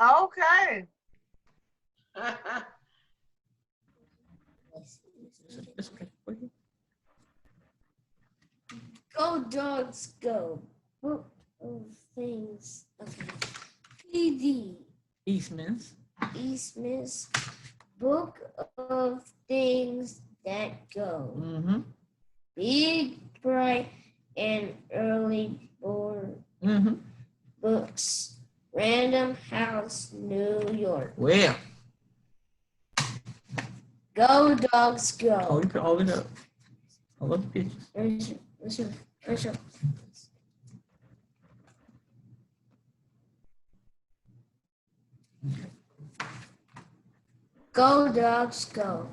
Okay. Go dogs go. Book of things. Okay. PD. Eastman's. Eastman's Book of Things That Go. Mm-hmm. Big, bright, and early born books. Random House, New York. Well. Go dogs go. Oh, you can hold it up. Hold up the pictures. Listen. Go dogs go.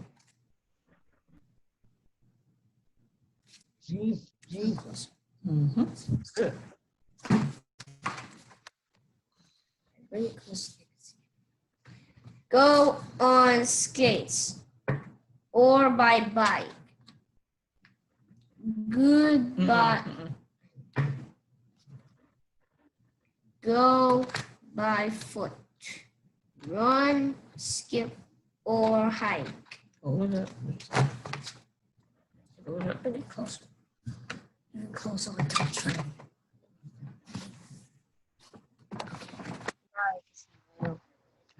Jesus. Mm-hmm. Good. Go on skates or by bike. Goodbye. Go by foot. Run, skip, or hike. Hold it up. Hold it up. Pretty close. Even closer on top train.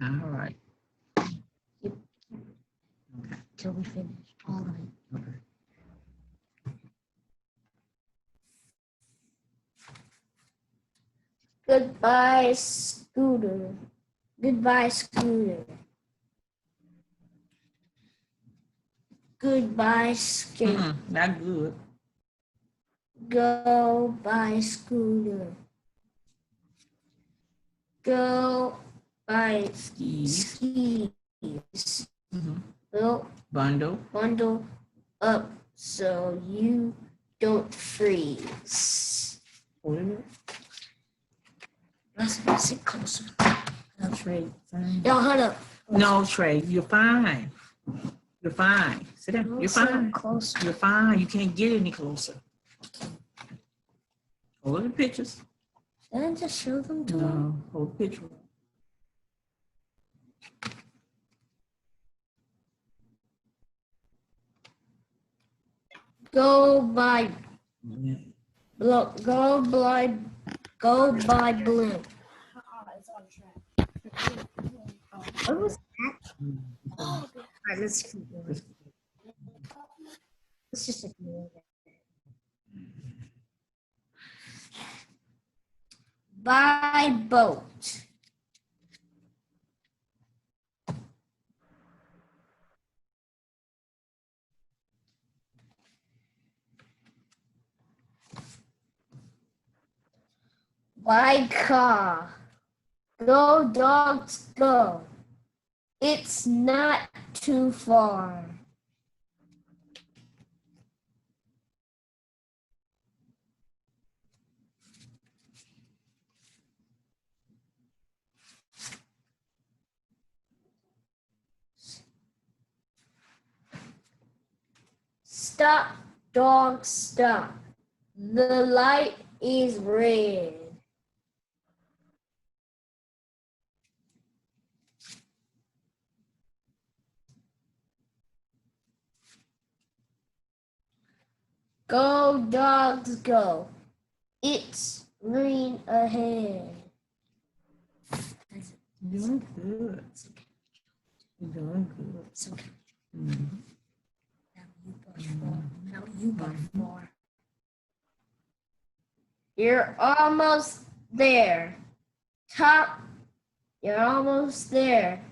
All right. Till we finish. All right. Okay. Goodbye, scooter. Goodbye, scooter. Goodbye, skate. Not good. Go by scooter. Go by Skis. skis. Bundle up so you don't freeze. Let's sit closer. No, Trey. Fine. Yo, hold up. No, Trey, you're fine. You're fine. Sit down. You're fine. Closer. You're fine. You can't get any closer. Hold the pictures. Did I just show them to him? No, hold the picture. Go by blue. What was that? All right, let's keep going. Let's just ignore that. By boat. By car. Go dogs go. It's not too far. Stop, dog, stop. The light is red. Go, dogs, go. It's green ahead. You're doing good. You're doing good. It's okay. Mhm. Now you but more. You're almost there. Top. You're almost there.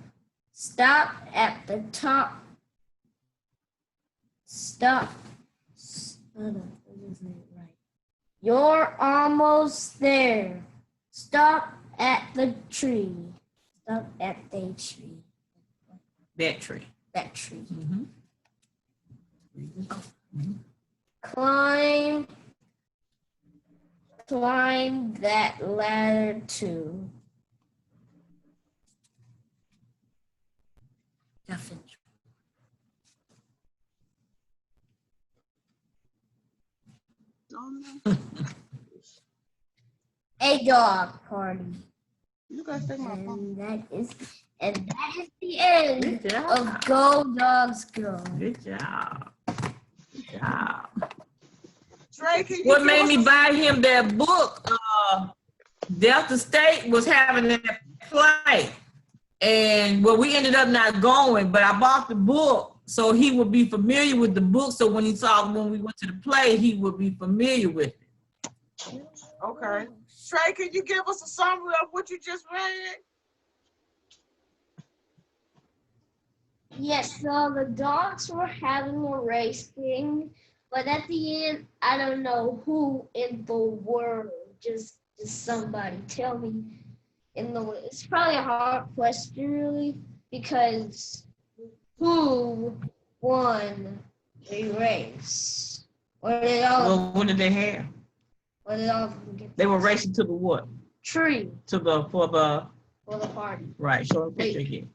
Stop at the top. Stop. Hold on, that isn't right. You're almost there. Stop at the tree. Stop at the tree. That tree. That tree. Mm-hmm. Climb that ladder too. Nothing. A dog party. You guys take my phone. And that is the end of Go Dogs Go. Good job. Good job. Trey, can you What give made us me a- buy him that book? Delta State was having that play. And well, we ended up not going, but I bought the book so he would be familiar with the book. So when we went to the play, he would be familiar with it. Okay. Trey, can you give us a summary of what you just read? Yes, so the dogs were having a racing, but at the end, I don't know who in the world, just somebody tell me. It's probably a hard question, really, because who won the race? What did Well, what did they have? What did all of them get? They were racing to the what? Tree For the party. right. Show a picture again.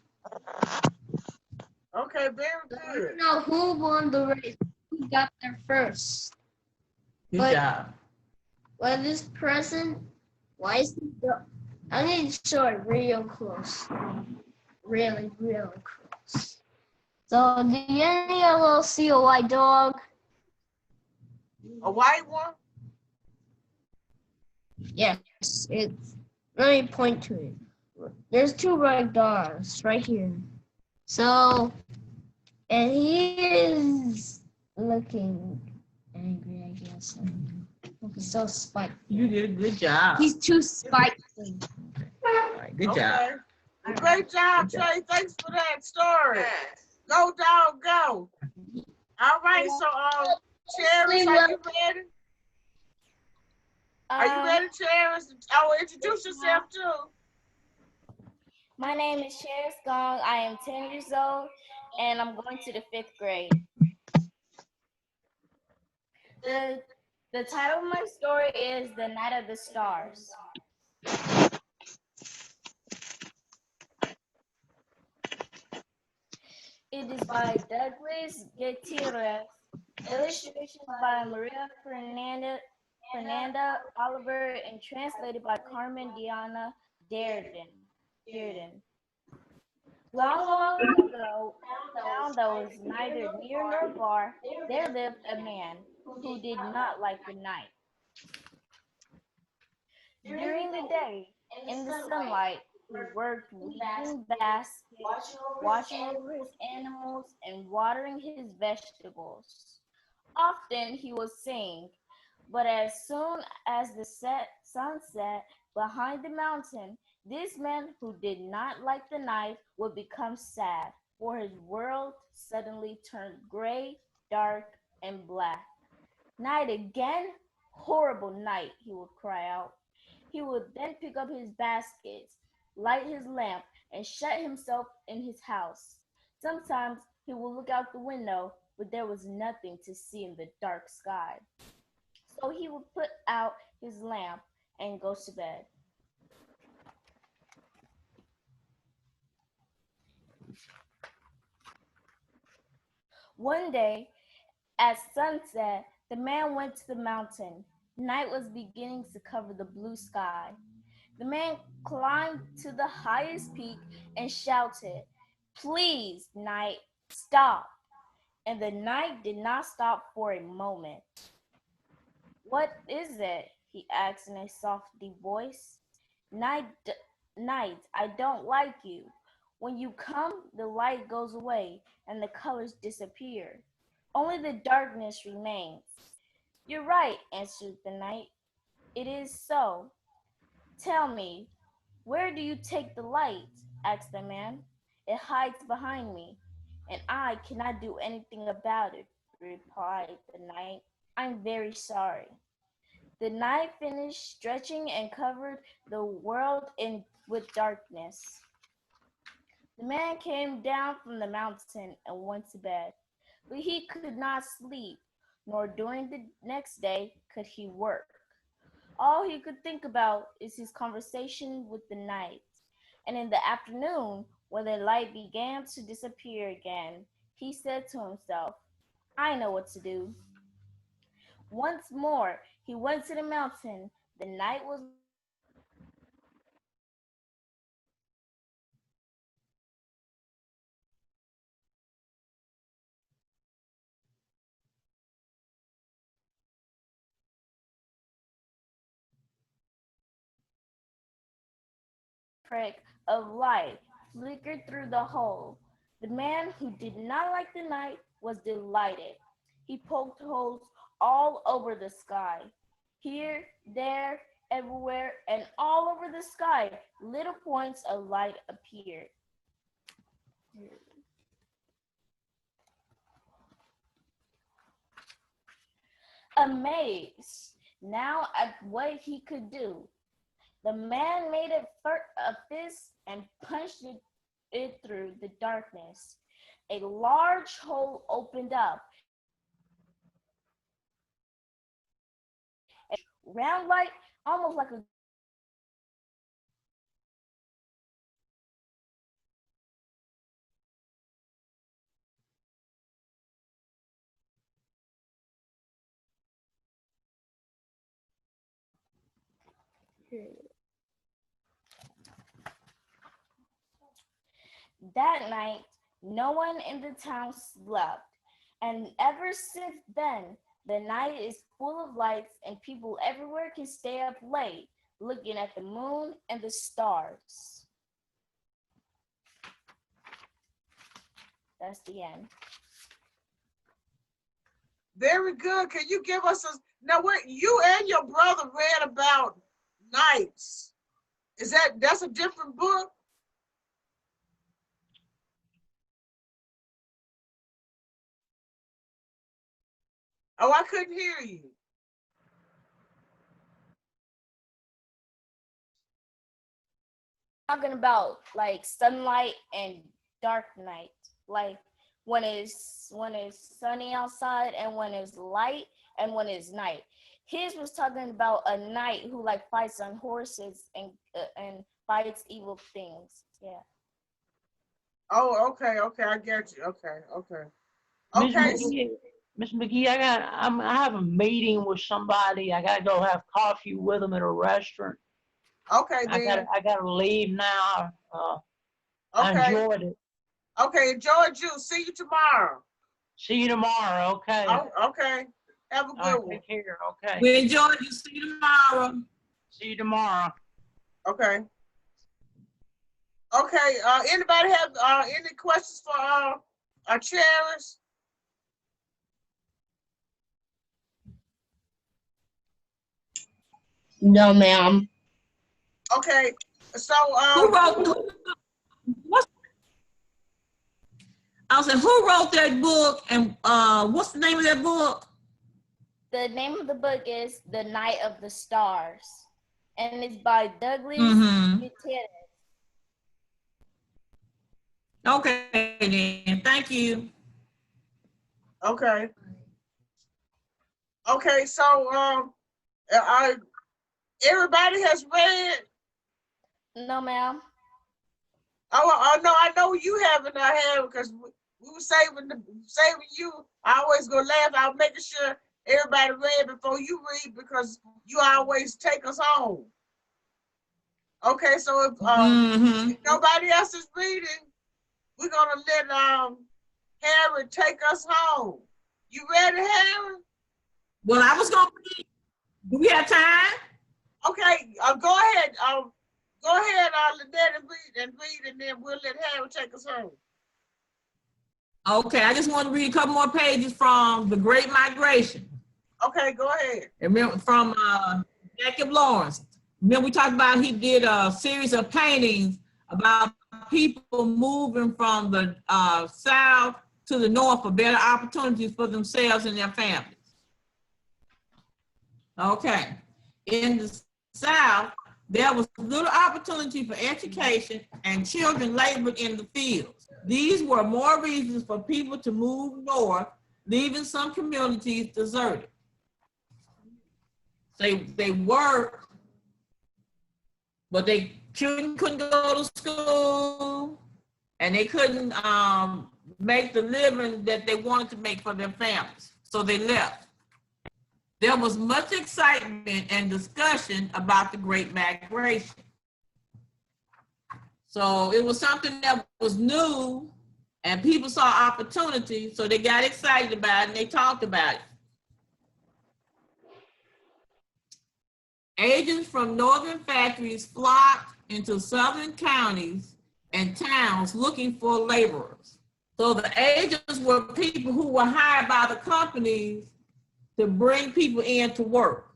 Okay, very So I good. don't know who won the race. Who got there first? Good job. Well, this present, why is the? I need to show it real close. Really, really close. So, do any of y'all see a white dog? A white one? Yes, it's. Let me point to it. There's two white dogs right here. So, and he is looking angry, I guess. He's so spiteful. You did a good job. He's too spiteful. All right, good job. Well, great job, Trey. Thanks for that story. Go, dog, go. All right, so Cherish, are you ready? Are you ready, Cherish? Oh, introduce yourself too. My name is Cherish Gong. I am 10 years old, and I'm going to the 5th grade. The title of my story is The Night of the Stars. It is by Douglas Gutierrez. Illustrations by Maria Fernanda Oliver and translated by Carmen Diana Dearden. Long, long ago, town that was neither near nor far, there lived a man who did not like the night. During the day, in the sunlight, he worked weaving baskets, watching over his animals, and watering his vegetables. Often he would sing, but as soon as the sun set behind the mountain, this man who did not like the night would become sad, for his world suddenly turned gray, dark, and black. Night again? Horrible night, he would cry out. He would then pick up his baskets, light his lamp, and shut himself in his house. Sometimes he would look out the window, but there was nothing to see in the dark sky. So he would put out his lamp and go to bed. One day, At sunset, the man went to the mountain. Night was beginning to cover the blue sky. The man climbed to the highest peak and shouted, "Please, night, stop." And the night did not stop for a moment. "What is it?" he asked in a soft, deep voice. Night, I don't like you. When you come, the light goes away and the colors disappear. Only the darkness remains. "You're right," answered the night. "It is so." "Tell me, where do you take the light?" asked the man. "It hides behind me, and I cannot do anything about it," replied the night. "I'm very sorry." The night finished stretching and covered the world with darkness. The man came down from the mountain and went to bed, but he could not sleep, nor during the next day could he work. All he could think about is his conversation with the night. And in the afternoon, when the light began to disappear again, he said to himself, "I know what to do." Once more, he went to the mountain. The night was prick of light flickered through the hole. The man, who did not like the night, was delighted. He poked holes all over the sky. Here, there, everywhere, and all over the sky, little points of light appeared. Amazed now at what he could do, the man made a fist and punched it through the darkness. A large hole opened up. A round light, almost like a That night, no one in the town slept, and ever since then, the night is full of lights and people everywhere can stay up late looking at the moon and the stars. That's the end. Very good. Can you give us now? What you and your brother read about nights? That's a different book? Oh, I couldn't hear you. Talking about like sunlight and dark night, like when it's sunny outside and when it's light and when it's night. His was talking about a knight who like fights on horses and fights evil things. Yeah. Oh, okay, I get you. Okay. Miss McGee, I have a meeting with somebody. I gotta go have coffee with them at a restaurant. Okay, then. I gotta leave now. Okay. I enjoyed it. Okay, enjoyed you. See you tomorrow. See you tomorrow. Okay. Oh, okay. Have a good one. Take care. Okay. We enjoyed you. See you tomorrow. See you tomorrow. Okay. Okay. Anybody have any questions for our chairs? No, ma'am. Okay. So who wrote? I said, who wrote that book, and what's the name of that book? The name of the book is The Night of the Stars, and it's by Douglas Gutierrez. Okay, then. Thank you. Okay. Okay, so everybody has read? No, ma'am. Oh no, I know you haven't. I have because we were saving you. I always go laugh. I was making sure everybody read before you read because you always take us home. Okay, so if nobody else is reading, we're gonna let Harry take us home. You ready, Harry? Well, I was gonna read. Do we have time? Okay, go ahead. Go ahead, Lynette, and read, and then we'll let Harry take us home. Okay, I just want to read a couple more pages from The Great Migration. Okay, go ahead. And remember, from Jacob Lawrence. Remember we talked about he did a series of paintings about people moving from the south to the north for better opportunities for themselves and their families. Okay, in the south, there was little opportunity for education and children labored in the fields. These were more reasons for people to move north, leaving some communities deserted. They worked, but children couldn't go to school, and they couldn't make the living that they wanted to make for their families, so they left. There was much excitement and discussion about the Great Migration. So it was something that was new, and people saw opportunity, so they got excited about it and they talked about it. Agents from northern factories flocked into southern counties and towns looking for laborers. So the agents were people who were hired by the companies to bring people in to work.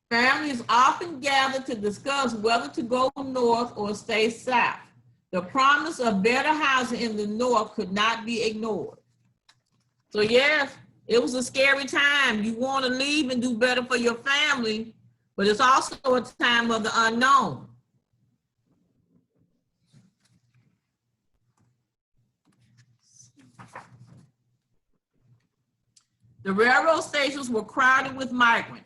Families often gathered to discuss whether to go north or stay south. The promise of better housing in the north could not be ignored. So yes, it was a scary time. You want to leave and do better for your family, but it's also a time of the unknown. The railroad stations were crowded with migrants.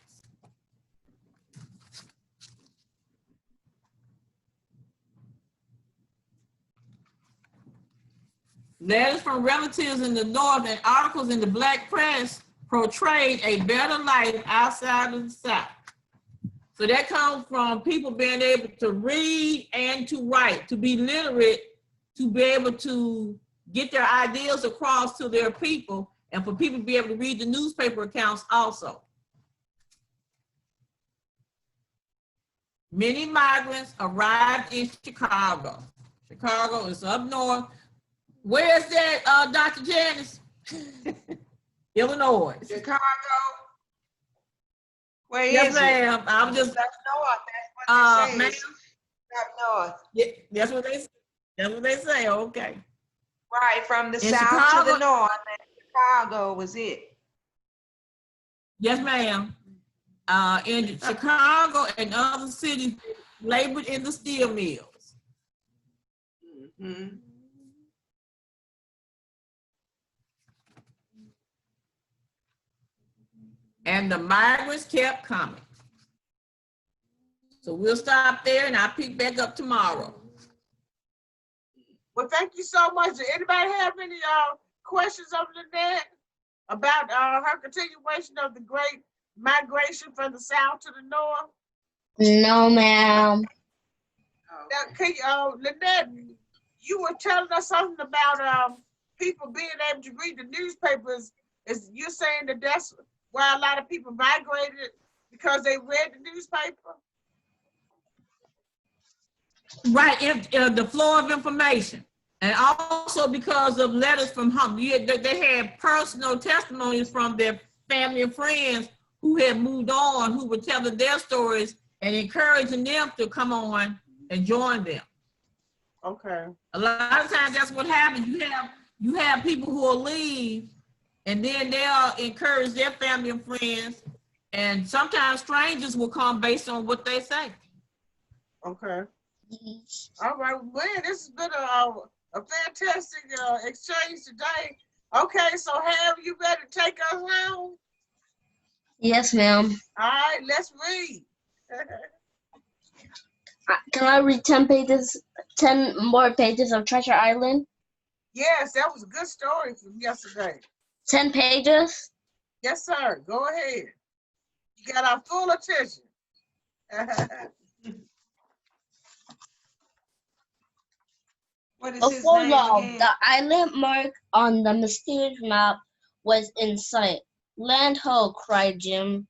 Letters from relatives in the north and articles in the black press portrayed a better life outside of the South. So that comes from people being able to read and to write, to be literate, to be able to get their ideas across to their people, and for people to be able to read the newspaper accounts also. Many migrants arrived in Chicago. Chicago is up north. Where's that, Dr. Janice? Illinois. Chicago. Where Yes, is it? ma'am. I'm just. That's north. That's what they say. Up north. Yeah, that's what they say. That's what they say. Okay. Right, from the In south Chicago, to the north. And Chicago was it. Yes, ma'am. In Chicago and other cities, labored in the steel mills. Mm-hmm. And the migrants kept coming. So we'll stop there and I'll pick back up tomorrow. Well, thank you so much. Does anybody have any questions other than that about her continuation of the Great Migration from the South to the North? No, ma'am. Now, Lynette, you were telling us something about people being able to read the newspapers. Is you saying that that's why a lot of people migrated, because they read the newspaper? Right, the flow of information. And also because of letters from home. They had personal testimonies from their family and friends who had moved on, who were telling their stories and encouraging them to come on and join them. Okay. A lot of times that's what happens. You have people who will leave and then they'll encourage their family and friends, and sometimes strangers will come based on what they say. Okay. All right, man, this has been a fantastic exchange today. Okay, so have you ready to take us home? Yes, ma'am. All right, let's read. Can I read 10 pages, 10 more pages of Treasure Island? Yes, that was a good story from yesterday. 10 pages? Yes, sir. Go ahead. You got our full attention. What is his Before name long, again? the island marked on the mysterious map was in sight. Land ho, cried Jim.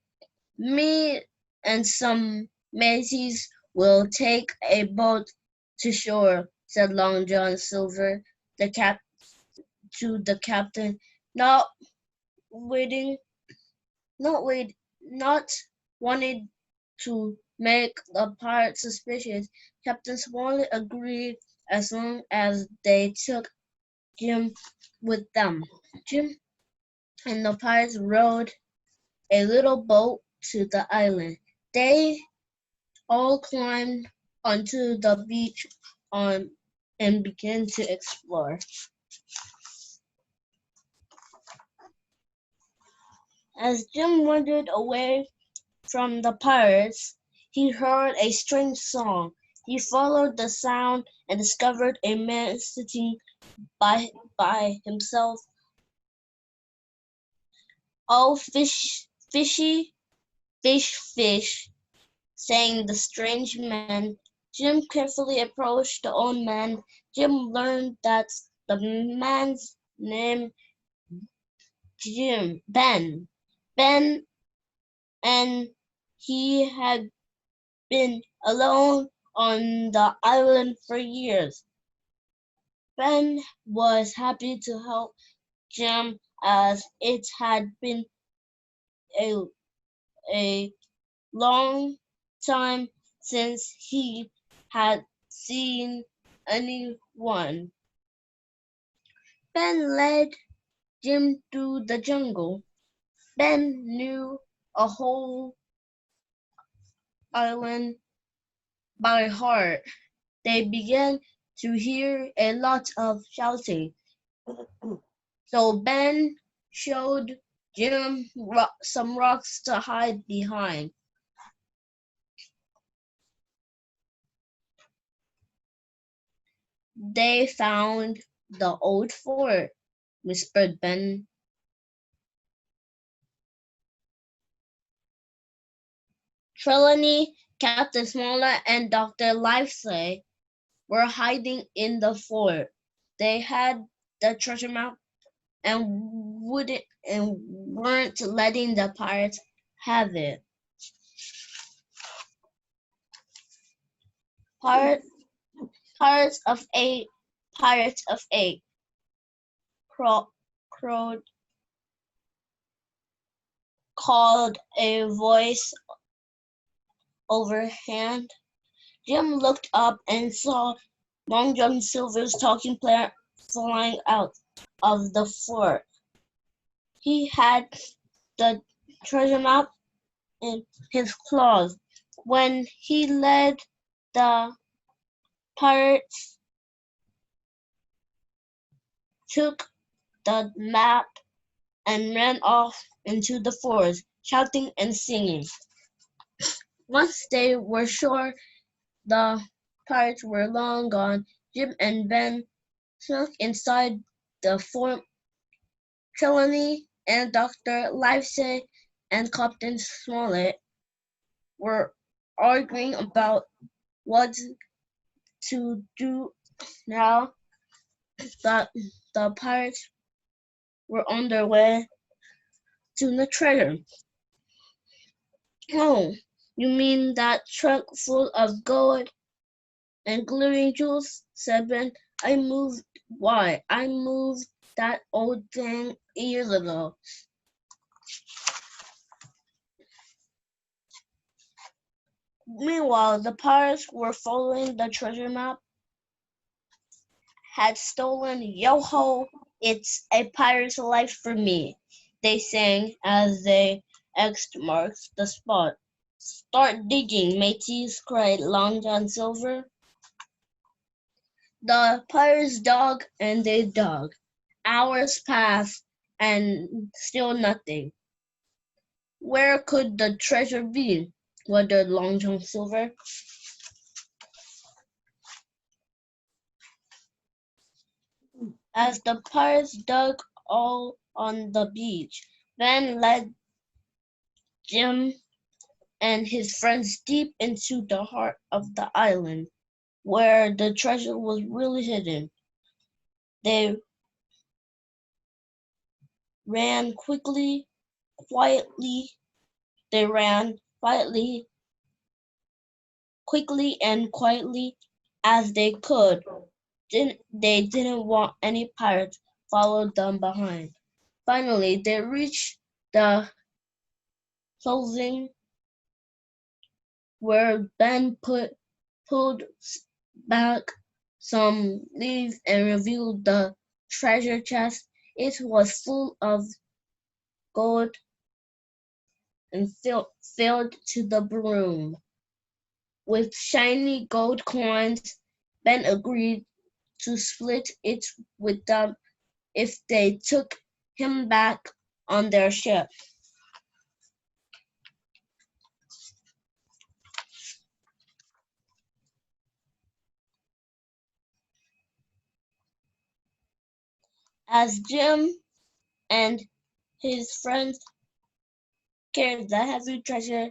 Me and some mateys will take a boat to shore, said Long John Silver, to the captain. Waiting, not wanting to make the pirates suspicious. Captain Smalley agreed as long as they took Jim with them. Jim and the pirates rowed a little boat to the island. They all climbed onto the beach and began to explore. As Jim wandered away from the pirates, he heard a strange song. He followed the sound and discovered a man sitting by himself. "Oh, fishy, fish," sang the strange man. Jim carefully approached the old man. Jim learned that the man's name Ben, and he had been alone on the island for years. Ben was happy to help Jim as it had been a long time since he had seen anyone. Ben led Jim through the jungle. Ben knew a whole island by heart. They began to hear a lot of shouting. So Ben showed Jim some rocks to hide behind. They found the old fort, whispered Ben. Trelawney, Captain Smollett, and Dr. Livesey were hiding in the fort. They had the treasure map and weren't letting the pirates have it. Pirates of eight, crowed, called a voice overhead. Jim looked up and saw Long John Silver's talking player flying out of the fort. He had the treasure map in his claws. When he led the pirates, took the map, and ran off into the forest, shouting and singing. Once they were sure the pirates were long gone, Jim and Ben snuck inside the fort. Trelawney and Dr. Livesey and Captain Smollett were arguing about what to do now that the pirates were on their way to the treasure. "Oh, you mean that truck full of gold and glittering jewels?" said Ben. I moved that old thing years ago. Meanwhile, the pirates were following the treasure map, had stolen Yo-ho, it's a pirate's life for me, they sang as they X'd marked the spot. Start digging, mateys, cried Long John Silver. The pirates dug and they dug. Hours passed and still nothing. Where could the treasure be? Wondered Long John Silver. As the pirates dug all on the beach, Ben led Jim and his friends deep into the heart of the island, where the treasure was really hidden. They ran quietly. They ran quickly and quietly as they could. They didn't want any pirates follow them behind. Finally, they reached the closing where Ben pulled back some leaves and revealed the treasure chest. It was full of gold and filled to the brim with shiny gold coins. Ben agreed to split it with them if they took him back on their ship. As Jim and his friends carried the heavy treasure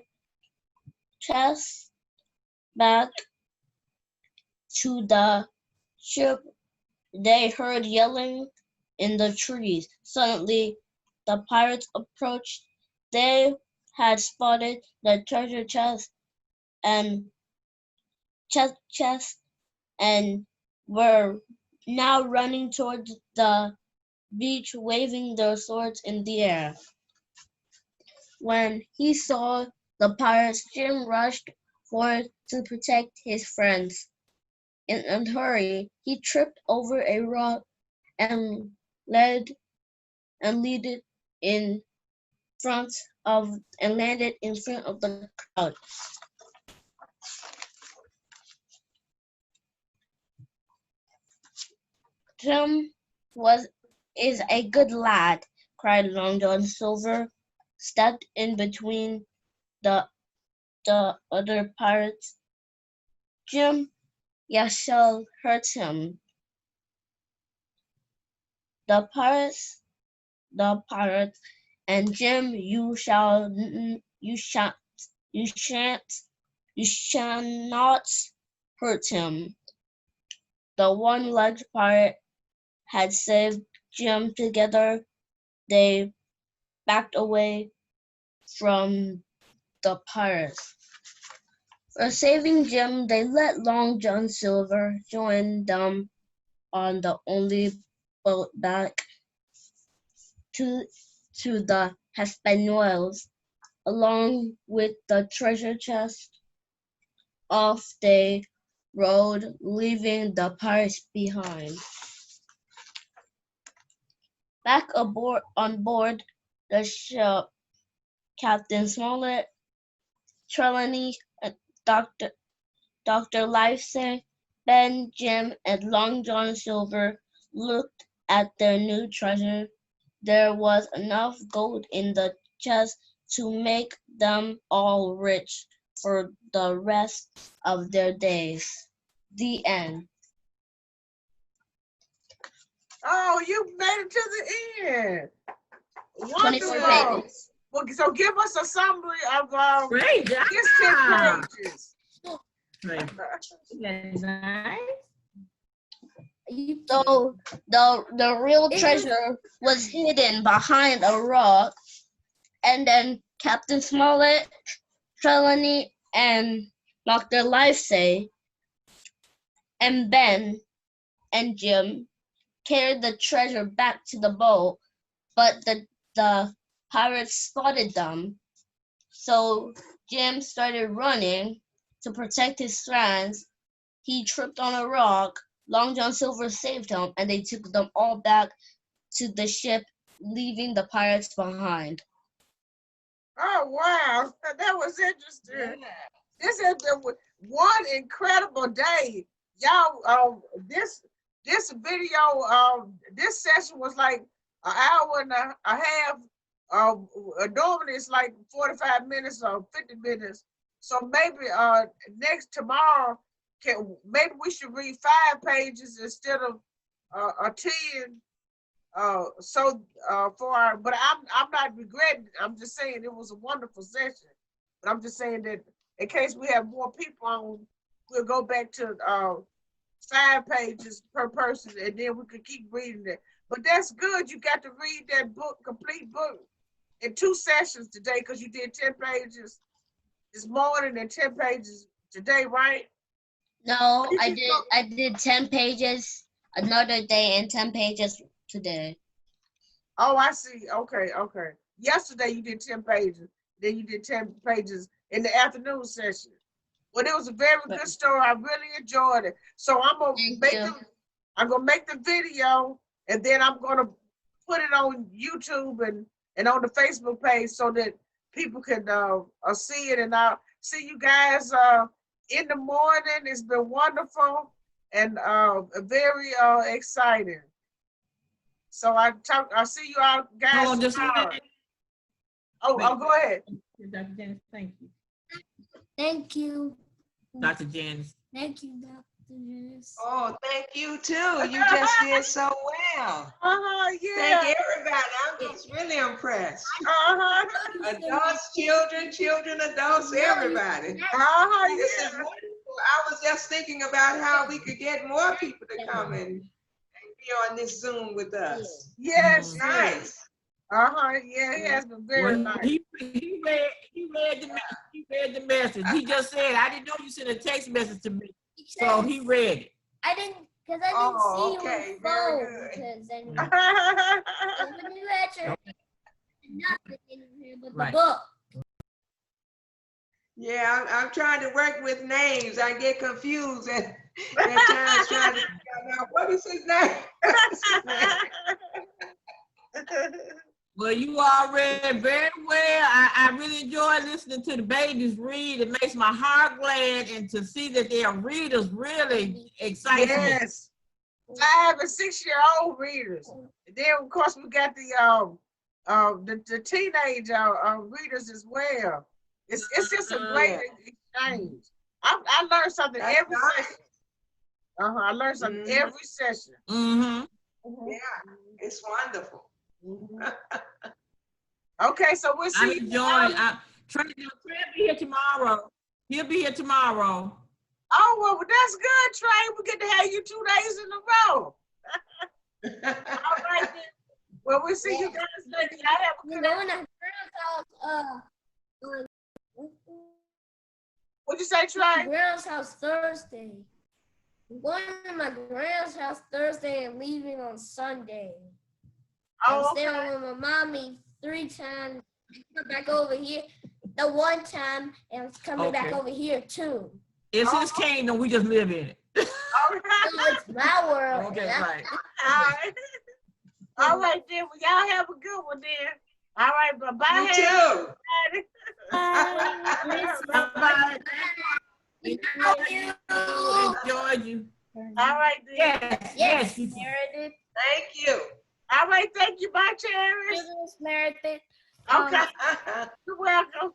chest back to the ship, they heard yelling in the trees. Suddenly, the pirates approached. They had spotted the treasure and chest and were now running towards the beach, waving their swords in the air. When he saw the pirates, Jim rushed forward to protect his friends. In a hurry, he tripped over a rock and landed in front of the crowd. Jim is a good lad, cried Long John Silver, stepped in between the other pirates. Jim, you shall hurt him. The pirates, and Jim, you shall not hurt him. The one-legged pirate had saved Jim. Together they backed away from the pirates. For saving Jim, they let Long John Silver join them on the only boat back to the Hispaniolas. Along with the treasure chest, off they rowed, leaving the pirates behind. Back on board the ship, Captain Smollett, Trelawney, Dr. Livesey, Ben, Jim, and Long John Silver looked at their new treasure. There was enough gold in the chest to make them all rich for the rest of their days. The end. Oh, you made it to the end. 24 Wonderful. pages. Well, so give us a summary of Great job. this 10 pages. Nice. So the real treasure was hidden behind a rock, and then Captain Smollett, Trelawney, and Dr. Livesey, and Ben and Jim carried the treasure back to the boat, but the pirates spotted them. So Jim started running to protect his friends. He tripped on a rock. Long John Silver saved him, and they took them all back to the ship, leaving the pirates behind. Oh, wow. That was interesting. This has been one incredible day. Y'all, this video, this session was like an hour and a half. Normally it's like 45 minutes or 50 minutes. So maybe tomorrow, maybe we should read 5 pages instead of attend. But I'm not regretting. I'm just saying it was a wonderful session. But I'm just saying that in case we have more people on, we'll go back to 5 pages per person, and then we could keep reading it. But that's good. You got to read that book, complete book, in 2 sessions today, because you did 10 pages this morning and 10 pages today, right? No, I did 10 pages another day and 10 pages today. Oh, I see. Okay. Yesterday you did 10 pages. Then you did 10 pages in the afternoon session. Well, it was a very good story. I really enjoyed it. So I'm gonna make the video, and then I'm gonna put it on YouTube and on the Facebook page so that people can see it. And I'll see you guys in the morning. It's been wonderful and very exciting. So I'll see you all guys tomorrow. Oh, go ahead. Dr. Janice, thank you. Thank you. Dr. Janice. Thank you, Dr. Janice. Oh, thank you too. You just did so well. Yeah. Thank everybody. I'm just really impressed. Adults, children, adults, everybody. This is wonderful. I was just thinking about how we could get more people to come and be on this Zoom with us. Yes. Nice. Yeah, it has been very nice. He read the message. He just said, I didn't know you sent a text message to me. So he read it. I didn't, because I didn't see okay, your very phone. good. Because then when you had your nothing in here but the book. Yeah, I'm trying to work with names. I get confused at times trying to figure out what is his name. Well, you all read very well. I really enjoy listening to the babies read. It makes my heart glad, and to see that they are readers really excites me. Yes. I have a 6-year-old readers. And then of course we got the teenage readers as well. It's just a great exchange. I learned something every session. I learned something every session. Yeah, it's wonderful. Okay, so we'll see. I'm enjoying. Trey will be here tomorrow. He'll be here tomorrow. Oh, well, that's good, Trey. We get to have you 2 days in a row. All right, then. Well, we'll see you guys later. Y'all have a good night. What'd you say, Trey? My grandma's house Thursday. I'm going to my grandma's house Thursday and leaving on Sunday. I'm staying with my mommy 3 times. Come back over here the 1 time and coming back over here too. It's his kingdom. We just live in it. So it's my world. Okay, right. All right, then. Well, y'all have a good one, then. All right, bye-bye. You too. Bye-bye. Enjoyed you. All right, then. Yes. Meredith. Thank you. All right, thank you. Bye, Cherish. Meredith. Okay. You're welcome.